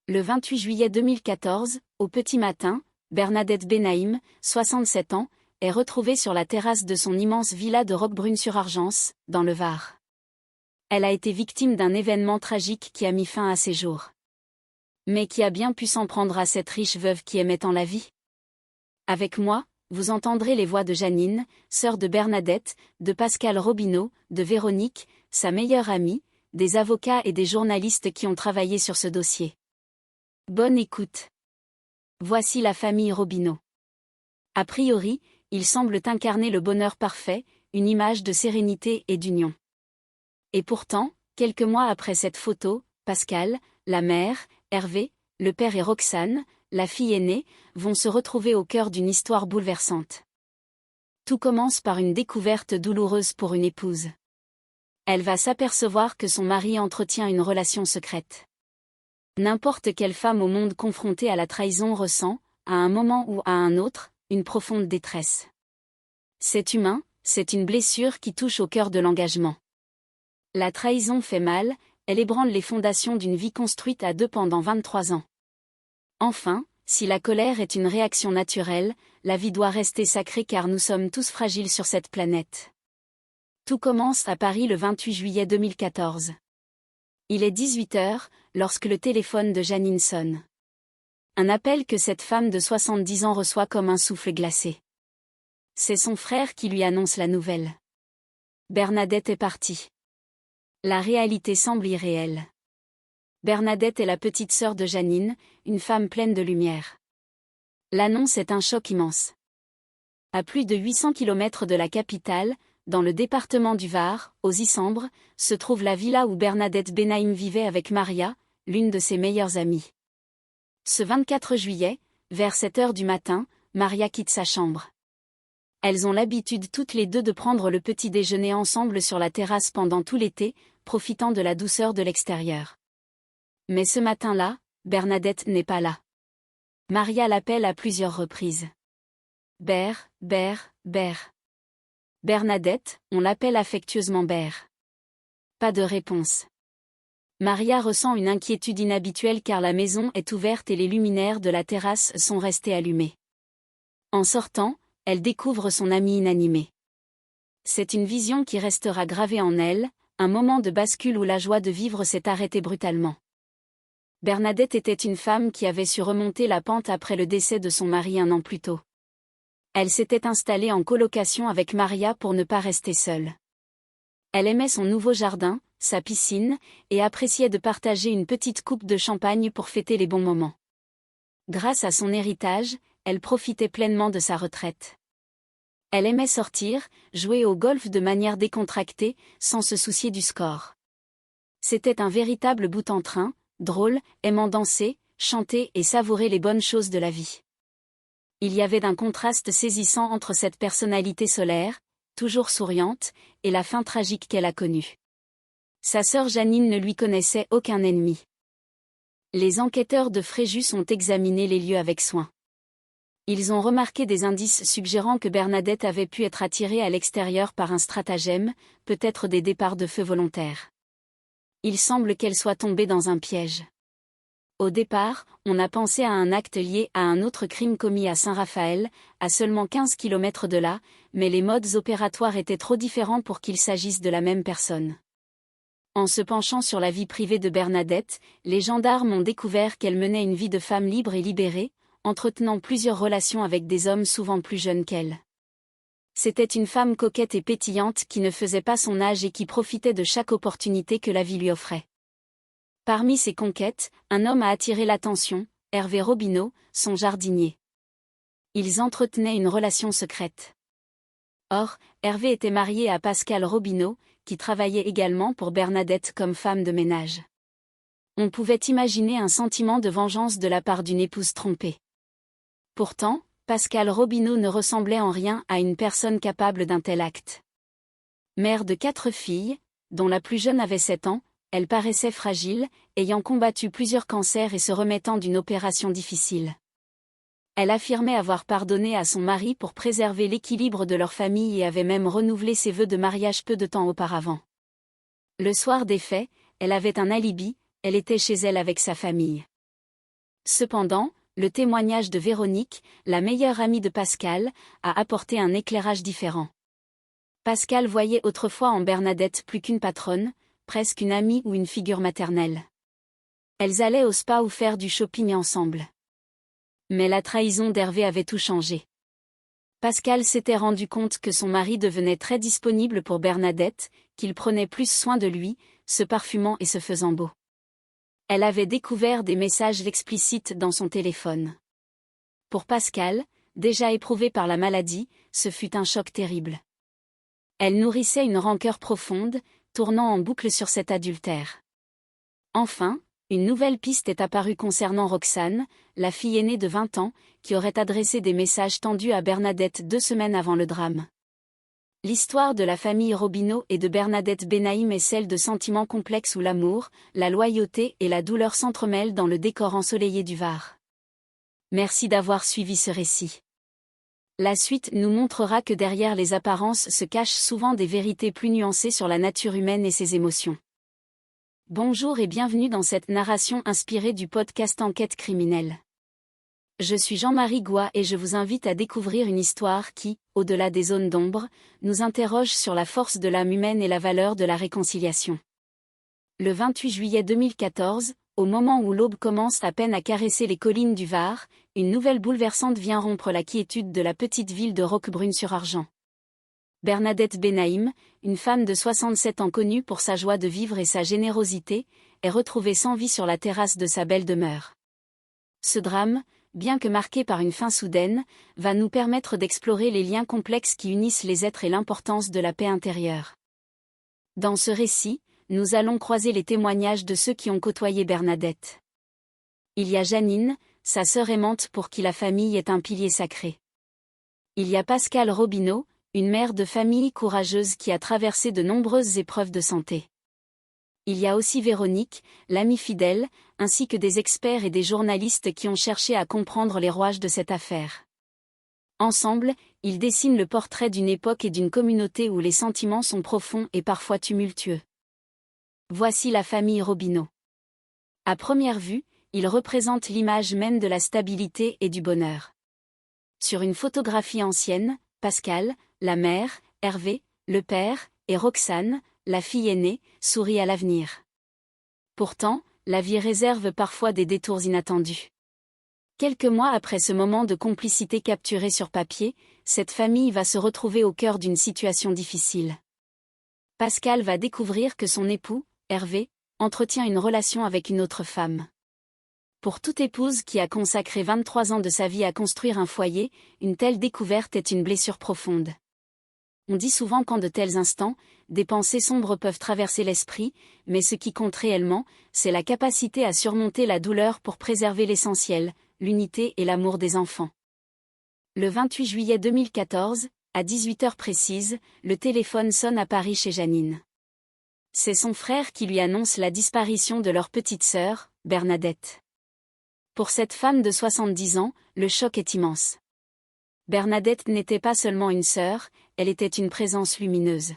Le 28 juillet 2014, au petit matin, Bernadette Benaïm, 67 ans, est retrouvée sur la terrasse de son immense villa de Roquebrune-sur-Argence, dans le Var. Elle a été victime d'un événement tragique qui a mis fin à ses jours. Mais qui a bien pu s'en prendre à cette riche veuve qui aimait tant la vie? Avec moi, vous entendrez les voix de Janine, sœur de Bernadette, de Pascal Robineau, de Véronique, sa meilleure amie, des avocats et des journalistes qui ont travaillé sur ce dossier. Bonne écoute. Voici la famille Robineau. A priori, ils semblent incarner le bonheur parfait, une image de sérénité et d'union. Et pourtant, quelques mois après cette photo, Pascal, la mère, Hervé, le père et Roxane, la fille aînée, vont se retrouver au cœur d'une histoire bouleversante. Tout commence par une découverte douloureuse pour une épouse. Elle va s'apercevoir que son mari entretient une relation secrète. N'importe quelle femme au monde confrontée à la trahison ressent, à un moment ou à un autre, une profonde détresse. C'est humain, c'est une blessure qui touche au cœur de l'engagement. La trahison fait mal, elle ébranle les fondations d'une vie construite à 2 pendant 23 ans. Enfin, si la colère est une réaction naturelle, la vie doit rester sacrée car nous sommes tous fragiles sur cette planète. Tout commence à Paris le 28 juillet 2014. Il est 18h, lorsque le téléphone de Janine sonne. Un appel que cette femme de 70 ans reçoit comme un souffle glacé. C'est son frère qui lui annonce la nouvelle. Bernadette est partie. La réalité semble irréelle. Bernadette est la petite sœur de Janine, une femme pleine de lumière. L'annonce est un choc immense. À plus de 800 km de la capitale, dans le département du Var, aux Issambres, se trouve la villa où Bernadette Benaïm vivait avec Maria, l'une de ses meilleures amies. Ce 24 juillet, vers 7h du matin, Maria quitte sa chambre. Elles ont l'habitude toutes les deux de prendre le petit déjeuner ensemble sur la terrasse pendant tout l'été, profitant de la douceur de l'extérieur. Mais ce matin-là, Bernadette n'est pas là. Maria l'appelle à plusieurs reprises. Ber. Bernadette, on l'appelle affectueusement Ber. Pas de réponse. Maria ressent une inquiétude inhabituelle car la maison est ouverte et les luminaires de la terrasse sont restés allumés. En sortant, elle découvre son amie inanimée. C'est une vision qui restera gravée en elle, un moment de bascule où la joie de vivre s'est arrêtée brutalement. Bernadette était une femme qui avait su remonter la pente après le décès de son mari 1 an plus tôt. Elle s'était installée en colocation avec Maria pour ne pas rester seule. Elle aimait son nouveau jardin, sa piscine, et appréciait de partager une petite coupe de champagne pour fêter les bons moments. Grâce à son héritage, elle profitait pleinement de sa retraite. Elle aimait sortir, jouer au golf de manière décontractée, sans se soucier du score. C'était un véritable bout en train, drôle, aimant danser, chanter et savourer les bonnes choses de la vie. Il y avait un contraste saisissant entre cette personnalité solaire, toujours souriante, et la fin tragique qu'elle a connue. Sa sœur Janine ne lui connaissait aucun ennemi. Les enquêteurs de Fréjus ont examiné les lieux avec soin. Ils ont remarqué des indices suggérant que Bernadette avait pu être attirée à l'extérieur par un stratagème, peut-être des départs de feu volontaires. Il semble qu'elle soit tombée dans un piège. Au départ, on a pensé à un acte lié à un autre crime commis à Saint-Raphaël, à seulement 15 km de là, mais les modes opératoires étaient trop différents pour qu'il s'agisse de la même personne. En se penchant sur la vie privée de Bernadette, les gendarmes ont découvert qu'elle menait une vie de femme libre et libérée, entretenant plusieurs relations avec des hommes souvent plus jeunes qu'elle. C'était une femme coquette et pétillante qui ne faisait pas son âge et qui profitait de chaque opportunité que la vie lui offrait. Parmi ses conquêtes, un homme a attiré l'attention, Hervé Robineau, son jardinier. Ils entretenaient une relation secrète. Or, Hervé était marié à Pascale Robineau, qui travaillait également pour Bernadette comme femme de ménage. On pouvait imaginer un sentiment de vengeance de la part d'une épouse trompée. Pourtant, Pascale Robineau ne ressemblait en rien à une personne capable d'un tel acte. Mère de 4 filles, dont la plus jeune avait 7 ans, elle paraissait fragile, ayant combattu plusieurs cancers et se remettant d'une opération difficile. Elle affirmait avoir pardonné à son mari pour préserver l'équilibre de leur famille et avait même renouvelé ses vœux de mariage peu de temps auparavant. Le soir des faits, elle avait un alibi, elle était chez elle avec sa famille. Cependant, le témoignage de Véronique, la meilleure amie de Pascale, a apporté un éclairage différent. Pascale voyait autrefois en Bernadette plus qu'une patronne, presque une amie ou une figure maternelle. Elles allaient au spa ou faire du shopping ensemble. Mais la trahison d'Hervé avait tout changé. Pascale s'était rendu compte que son mari devenait très disponible pour Bernadette, qu'il prenait plus soin de lui, se parfumant et se faisant beau. Elle avait découvert des messages explicites dans son téléphone. Pour Pascale, déjà éprouvée par la maladie, ce fut un choc terrible. Elle nourrissait une rancœur profonde, tournant en boucle sur cet adultère. Enfin, une nouvelle piste est apparue concernant Roxane, la fille aînée de 20 ans, qui aurait adressé des messages tendus à Bernadette 2 semaines avant le drame. L'histoire de la famille Robineau et de Bernadette Benaïm est celle de sentiments complexes où l'amour, la loyauté et la douleur s'entremêlent dans le décor ensoleillé du Var. Merci d'avoir suivi ce récit. La suite nous montrera que derrière les apparences se cachent souvent des vérités plus nuancées sur la nature humaine et ses émotions. Bonjour et bienvenue dans cette narration inspirée du podcast Enquête criminelle. Je suis Jean-Marie Goua et je vous invite à découvrir une histoire qui, au-delà des zones d'ombre, nous interroge sur la force de l'âme humaine et la valeur de la réconciliation. Le 28 juillet 2014, au moment où l'aube commence à peine à caresser les collines du Var, une nouvelle bouleversante vient rompre la quiétude de la petite ville de Roquebrune-sur-Argent. Bernadette Benaïm, une femme de 67 ans connue pour sa joie de vivre et sa générosité, est retrouvée sans vie sur la terrasse de sa belle demeure. Ce drame, bien que marqué par une fin soudaine, va nous permettre d'explorer les liens complexes qui unissent les êtres et l'importance de la paix intérieure. Dans ce récit, nous allons croiser les témoignages de ceux qui ont côtoyé Bernadette. Il y a Janine, sa sœur aimante pour qui la famille est un pilier sacré. Il y a Pascale Robineau, une mère de famille courageuse qui a traversé de nombreuses épreuves de santé. Il y a aussi Véronique, l'amie fidèle, ainsi que des experts et des journalistes qui ont cherché à comprendre les rouages de cette affaire. Ensemble, ils dessinent le portrait d'une époque et d'une communauté où les sentiments sont profonds et parfois tumultueux. Voici la famille Robineau. À première vue, ils représentent l'image même de la stabilité et du bonheur. Sur une photographie ancienne, Pascale, la mère, Hervé, le père, et Roxane, la fille aînée, sourit à l'avenir. Pourtant, la vie réserve parfois des détours inattendus. Quelques mois après ce moment de complicité capturé sur papier, cette famille va se retrouver au cœur d'une situation difficile. Pascale va découvrir que son époux, Hervé, entretient une relation avec une autre femme. Pour toute épouse qui a consacré 23 ans de sa vie à construire un foyer, une telle découverte est une blessure profonde. On dit souvent qu'en de tels instants, des pensées sombres peuvent traverser l'esprit, mais ce qui compte réellement, c'est la capacité à surmonter la douleur pour préserver l'essentiel, l'unité et l'amour des enfants. Le 28 juillet 2014, à 18h précises, le téléphone sonne à Paris chez Janine. C'est son frère qui lui annonce la disparition de leur petite sœur, Bernadette. Pour cette femme de 70 ans, le choc est immense. Bernadette n'était pas seulement une sœur, elle était une présence lumineuse.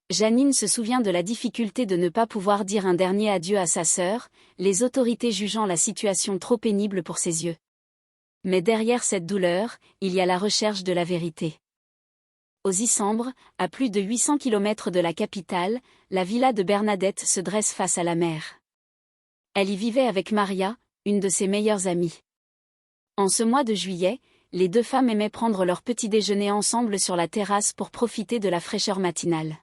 Janine se souvient de la difficulté de ne pas pouvoir dire un dernier adieu à sa sœur, les autorités jugeant la situation trop pénible pour ses yeux. Mais derrière cette douleur, il y a la recherche de la vérité. Aux Issambres, à plus de 800 km de la capitale, la villa de Bernadette se dresse face à la mer. Elle y vivait avec Maria, une de ses meilleures amies. En ce mois de juillet, les deux femmes aimaient prendre leur petit déjeuner ensemble sur la terrasse pour profiter de la fraîcheur matinale.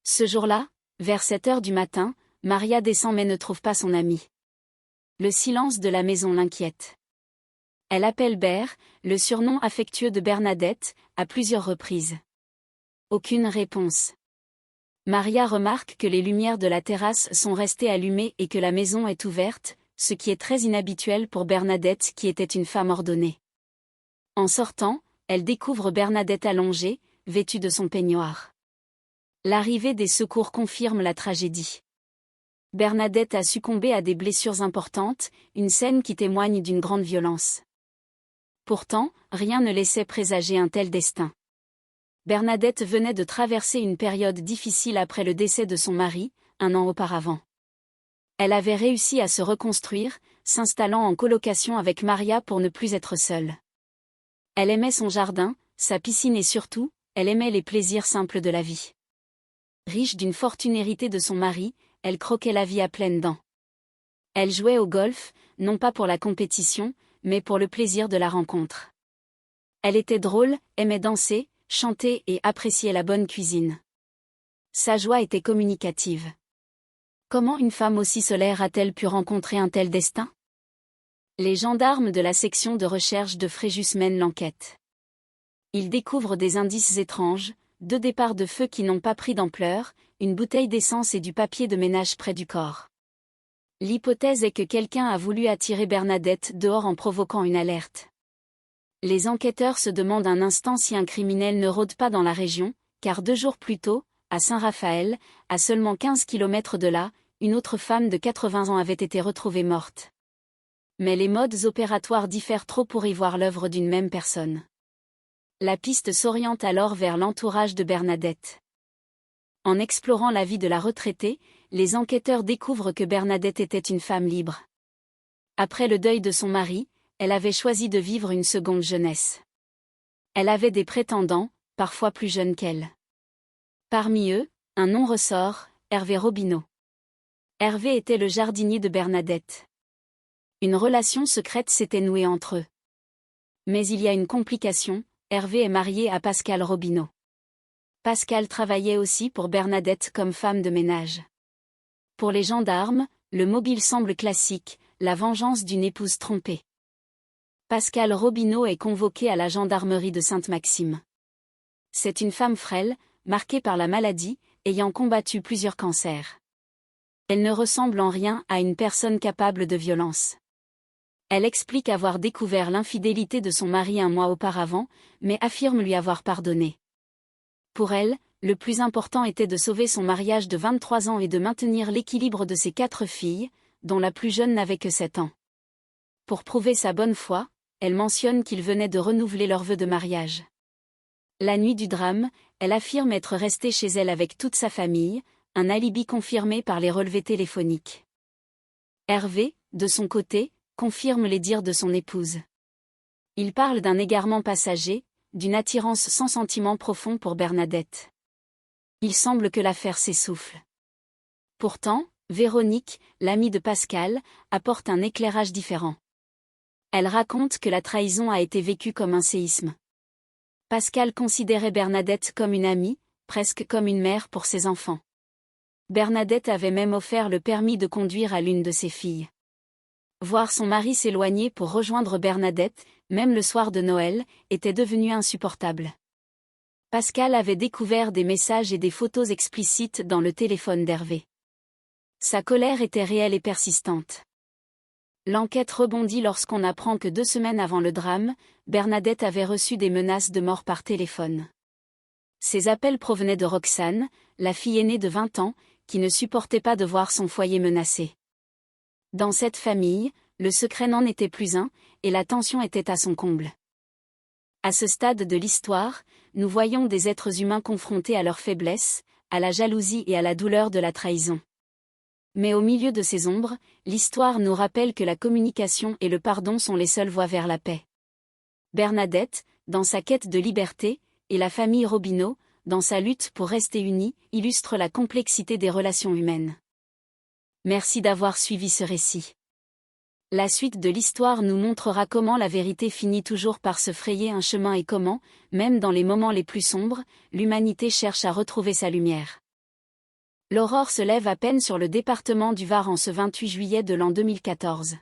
Ce jour-là, vers 7h du matin, Maria descend mais ne trouve pas son amie. Le silence de la maison l'inquiète. Elle appelle Ber, le surnom affectueux de Bernadette, à plusieurs reprises. Aucune réponse. Maria remarque que les lumières de la terrasse sont restées allumées et que la maison est ouverte, ce qui est très inhabituel pour Bernadette qui était une femme ordonnée. En sortant, elle découvre Bernadette allongée, vêtue de son peignoir. L'arrivée des secours confirme la tragédie. Bernadette a succombé à des blessures importantes, une scène qui témoigne d'une grande violence. Pourtant, rien ne laissait présager un tel destin. Bernadette venait de traverser une période difficile après le décès de son mari, 1 an auparavant. Elle avait réussi à se reconstruire, s'installant en colocation avec Maria pour ne plus être seule. Elle aimait son jardin, sa piscine et surtout, elle aimait les plaisirs simples de la vie. Riche d'une fortune héritée de son mari, elle croquait la vie à pleines dents. Elle jouait au golf, non pas pour la compétition, mais pour le plaisir de la rencontre. Elle était drôle, aimait danser, chanter et appréciait la bonne cuisine. Sa joie était communicative. Comment une femme aussi solaire a-t-elle pu rencontrer un tel destin? Les gendarmes de la section de recherche de Fréjus mènent l'enquête. Ils découvrent des indices étranges, 2 départs de feu qui n'ont pas pris d'ampleur, une bouteille d'essence et du papier de ménage près du corps. L'hypothèse est que quelqu'un a voulu attirer Bernadette dehors en provoquant une alerte. Les enquêteurs se demandent un instant si un criminel ne rôde pas dans la région, car 2 jours plus tôt, à Saint-Raphaël, à seulement 15 km de là, une autre femme de 80 ans avait été retrouvée morte. Mais les modes opératoires diffèrent trop pour y voir l'œuvre d'une même personne. La piste s'oriente alors vers l'entourage de Bernadette. En explorant la vie de la retraitée, les enquêteurs découvrent que Bernadette était une femme libre. Après le deuil de son mari, elle avait choisi de vivre une seconde jeunesse. Elle avait des prétendants, parfois plus jeunes qu'elle. Parmi eux, un nom ressort, Hervé Robineau. Hervé était le jardinier de Bernadette. Une relation secrète s'était nouée entre eux. Mais il y a une complication, Hervé est marié à Pascal Robineau. Pascal travaillait aussi pour Bernadette comme femme de ménage. Pour les gendarmes, le mobile semble classique, la vengeance d'une épouse trompée. Pascal Robineau est convoqué à la gendarmerie de Sainte-Maxime. C'est une femme frêle, marquée par la maladie, ayant combattu plusieurs cancers. Elle ne ressemble en rien à une personne capable de violence. Elle explique avoir découvert l'infidélité de son mari 1 mois auparavant, mais affirme lui avoir pardonné. Pour elle, le plus important était de sauver son mariage de 23 ans et de maintenir l'équilibre de ses 4 filles, dont la plus jeune n'avait que 7 ans. Pour prouver sa bonne foi, elle mentionne qu'ils venaient de renouveler leur vœu de mariage. La nuit du drame, elle affirme être restée chez elle avec toute sa famille, un alibi confirmé par les relevés téléphoniques. Hervé, de son côté, confirme les dires de son épouse. Il parle d'un égarement passager, d'une attirance sans sentiment profond pour Bernadette. Il semble que l'affaire s'essouffle. Pourtant, Véronique, l'amie de Pascal, apporte un éclairage différent. Elle raconte que la trahison a été vécue comme un séisme. Pascal considérait Bernadette comme une amie, presque comme une mère pour ses enfants. Bernadette avait même offert le permis de conduire à l'une de ses filles. Voir son mari s'éloigner pour rejoindre Bernadette, même le soir de Noël, était devenu insupportable. Pascal avait découvert des messages et des photos explicites dans le téléphone d'Hervé. Sa colère était réelle et persistante. L'enquête rebondit lorsqu'on apprend que 2 semaines avant le drame, Bernadette avait reçu des menaces de mort par téléphone. Ces appels provenaient de Roxane, la fille aînée de 20 ans, qui ne supportait pas de voir son foyer menacé. Dans cette famille, le secret n'en était plus un, et la tension était à son comble. À ce stade de l'histoire, nous voyons des êtres humains confrontés à leur faiblesse, à la jalousie et à la douleur de la trahison. Mais au milieu de ces ombres, l'histoire nous rappelle que la communication et le pardon sont les seules voies vers la paix. Bernadette, dans sa quête de liberté, et la famille Robineau, dans sa lutte pour rester unie, illustrent la complexité des relations humaines. Merci d'avoir suivi ce récit. La suite de l'histoire nous montrera comment la vérité finit toujours par se frayer un chemin et comment, même dans les moments les plus sombres, l'humanité cherche à retrouver sa lumière. L'aurore se lève à peine sur le département du Var en ce 28 juillet de l'an 2014.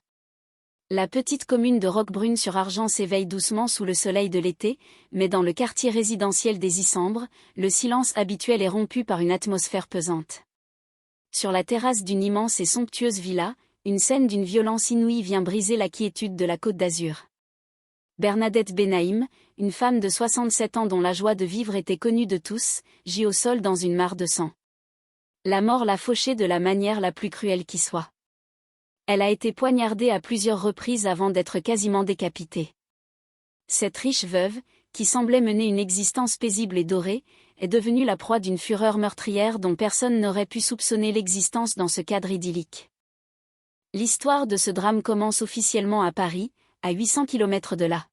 La petite commune de Roquebrune-sur-Argent s'éveille doucement sous le soleil de l'été, mais dans le quartier résidentiel des Issambres, le silence habituel est rompu par une atmosphère pesante. Sur la terrasse d'une immense et somptueuse villa, une scène d'une violence inouïe vient briser la quiétude de la Côte d'Azur. Bernadette Benaïm, une femme de 67 ans dont la joie de vivre était connue de tous, gît au sol dans une mare de sang. La mort l'a fauchée de la manière la plus cruelle qui soit. Elle a été poignardée à plusieurs reprises avant d'être quasiment décapitée. Cette riche veuve, qui semblait mener une existence paisible et dorée, est devenue la proie d'une fureur meurtrière dont personne n'aurait pu soupçonner l'existence dans ce cadre idyllique. L'histoire de ce drame commence officiellement à Paris, à 800 km de là.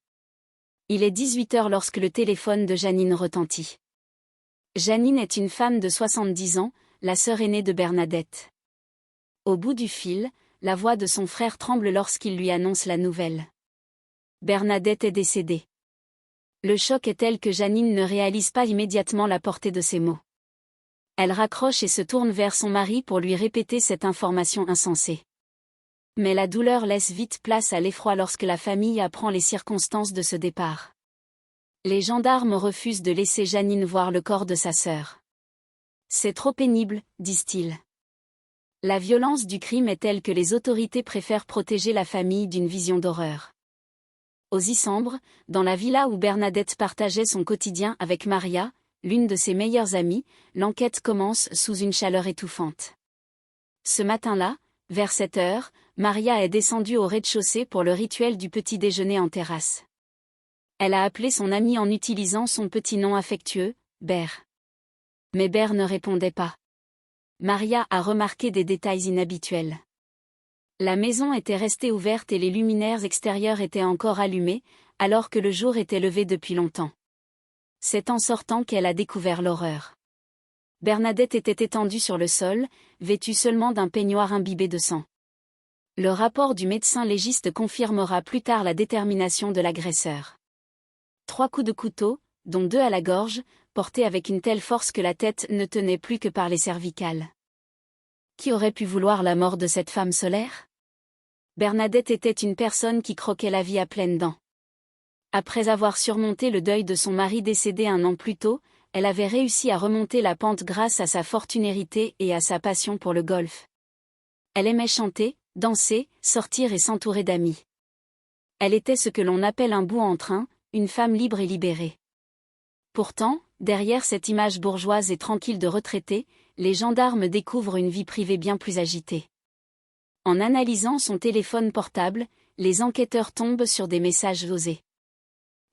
Il est 18h lorsque le téléphone de Janine retentit. Janine est une femme de 70 ans, la sœur aînée de Bernadette. Au bout du fil, la voix de son frère tremble lorsqu'il lui annonce la nouvelle. Bernadette est décédée. Le choc est tel que Janine ne réalise pas immédiatement la portée de ces mots. Elle raccroche et se tourne vers son mari pour lui répéter cette information insensée. Mais la douleur laisse vite place à l'effroi lorsque la famille apprend les circonstances de ce départ. Les gendarmes refusent de laisser Janine voir le corps de sa sœur. C'est trop pénible, disent-ils. La violence du crime est telle que les autorités préfèrent protéger la famille d'une vision d'horreur. Aux Issambres, dans la villa où Bernadette partageait son quotidien avec Maria, l'une de ses meilleures amies, l'enquête commence sous une chaleur étouffante. Ce matin-là, vers 7 heures, Maria est descendue au rez-de-chaussée pour le rituel du petit déjeuner en terrasse. Elle a appelé son amie en utilisant son petit nom affectueux, Ber. Mais Ber ne répondait pas. Maria a remarqué des détails inhabituels. La maison était restée ouverte et les luminaires extérieurs étaient encore allumés, alors que le jour était levé depuis longtemps. C'est en sortant qu'elle a découvert l'horreur. Bernadette était étendue sur le sol, vêtue seulement d'un peignoir imbibé de sang. Le rapport du médecin légiste confirmera plus tard la détermination de l'agresseur. 3 coups de couteau, dont 2 à la gorge, portés avec une telle force que la tête ne tenait plus que par les cervicales. Qui aurait pu vouloir la mort de cette femme solaire ? Bernadette était une personne qui croquait la vie à pleines dents. Après avoir surmonté le deuil de son mari décédé 1 an plus tôt, elle avait réussi à remonter la pente grâce à sa fortune héritée et à sa passion pour le golf. Elle aimait chanter, danser, sortir et s'entourer d'amis. Elle était ce que l'on appelle un bout en train, une femme libre et libérée. Pourtant, derrière cette image bourgeoise et tranquille de retraitée, les gendarmes découvrent une vie privée bien plus agitée. En analysant son téléphone portable, les enquêteurs tombent sur des messages osés.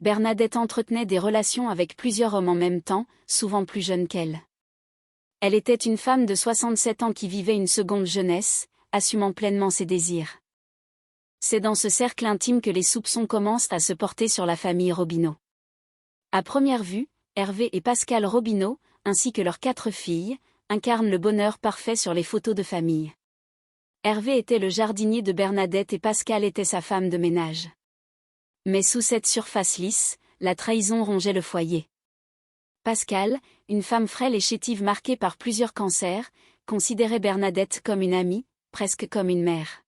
Bernadette entretenait des relations avec plusieurs hommes en même temps, souvent plus jeunes qu'elle. Elle était une femme de 67 ans qui vivait une seconde jeunesse, assumant pleinement ses désirs. C'est dans ce cercle intime que les soupçons commencent à se porter sur la famille Robineau. À première vue, Hervé et Pascal Robineau, ainsi que leurs 4 filles, incarnent le bonheur parfait sur les photos de famille. Hervé était le jardinier de Bernadette et Pascal était sa femme de ménage. Mais sous cette surface lisse, la trahison rongeait le foyer. Pascal, une femme frêle et chétive marquée par plusieurs cancers, considérait Bernadette comme une amie, presque comme une mère.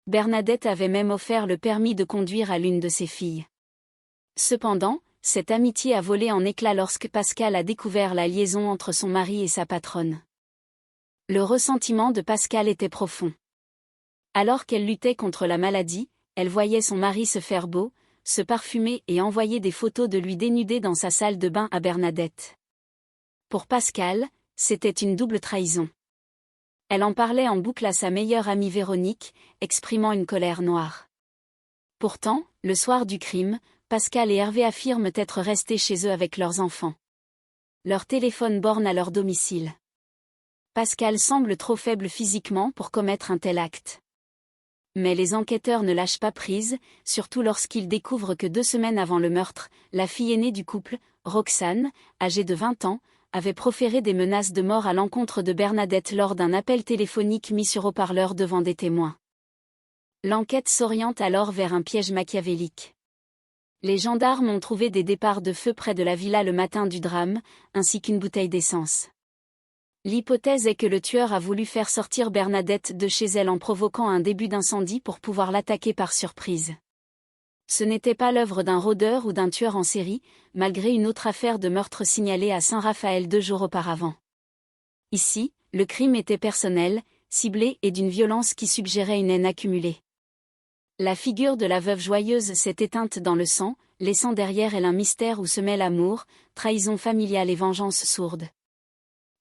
Bernadette avait même offert le permis de conduire à l'une de ses filles. Cependant, cette amitié a volé en éclats lorsque Pascal a découvert la liaison entre son mari et sa patronne. Le ressentiment de Pascal était profond. Alors qu'elle luttait contre la maladie, elle voyait son mari se faire beau, se parfumer et envoyer des photos de lui dénudé dans sa salle de bain à Bernadette. Pour Pascal, c'était une double trahison. Elle en parlait en boucle à sa meilleure amie Véronique, exprimant une colère noire. Pourtant, le soir du crime, Pascal et Hervé affirment être restés chez eux avec leurs enfants. Leur téléphone borne à leur domicile. Pascal semble trop faible physiquement pour commettre un tel acte. Mais les enquêteurs ne lâchent pas prise, surtout lorsqu'ils découvrent que 2 semaines avant le meurtre, la fille aînée du couple, Roxane, âgée de 20 ans, avait proféré des menaces de mort à l'encontre de Bernadette lors d'un appel téléphonique mis sur haut-parleur devant des témoins. L'enquête s'oriente alors vers un piège machiavélique. Les gendarmes ont trouvé des départs de feu près de la villa le matin du drame, ainsi qu'une bouteille d'essence. L'hypothèse est que le tueur a voulu faire sortir Bernadette de chez elle en provoquant un début d'incendie pour pouvoir l'attaquer par surprise. Ce n'était pas l'œuvre d'un rôdeur ou d'un tueur en série, malgré une autre affaire de meurtre signalée à Saint-Raphaël 2 jours auparavant. Ici, le crime était personnel, ciblé et d'une violence qui suggérait une haine accumulée. La figure de la veuve joyeuse s'est éteinte dans le sang, laissant derrière elle un mystère où se mêlent amour, trahison familiale et vengeance sourde.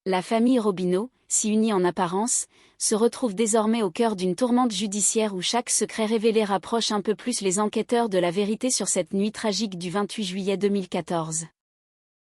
La famille Robineau, si unie en apparence, se retrouve désormais au cœur d'une tourmente judiciaire où chaque secret révélé rapproche un peu plus les enquêteurs de la vérité sur cette nuit tragique du 28 juillet 2014.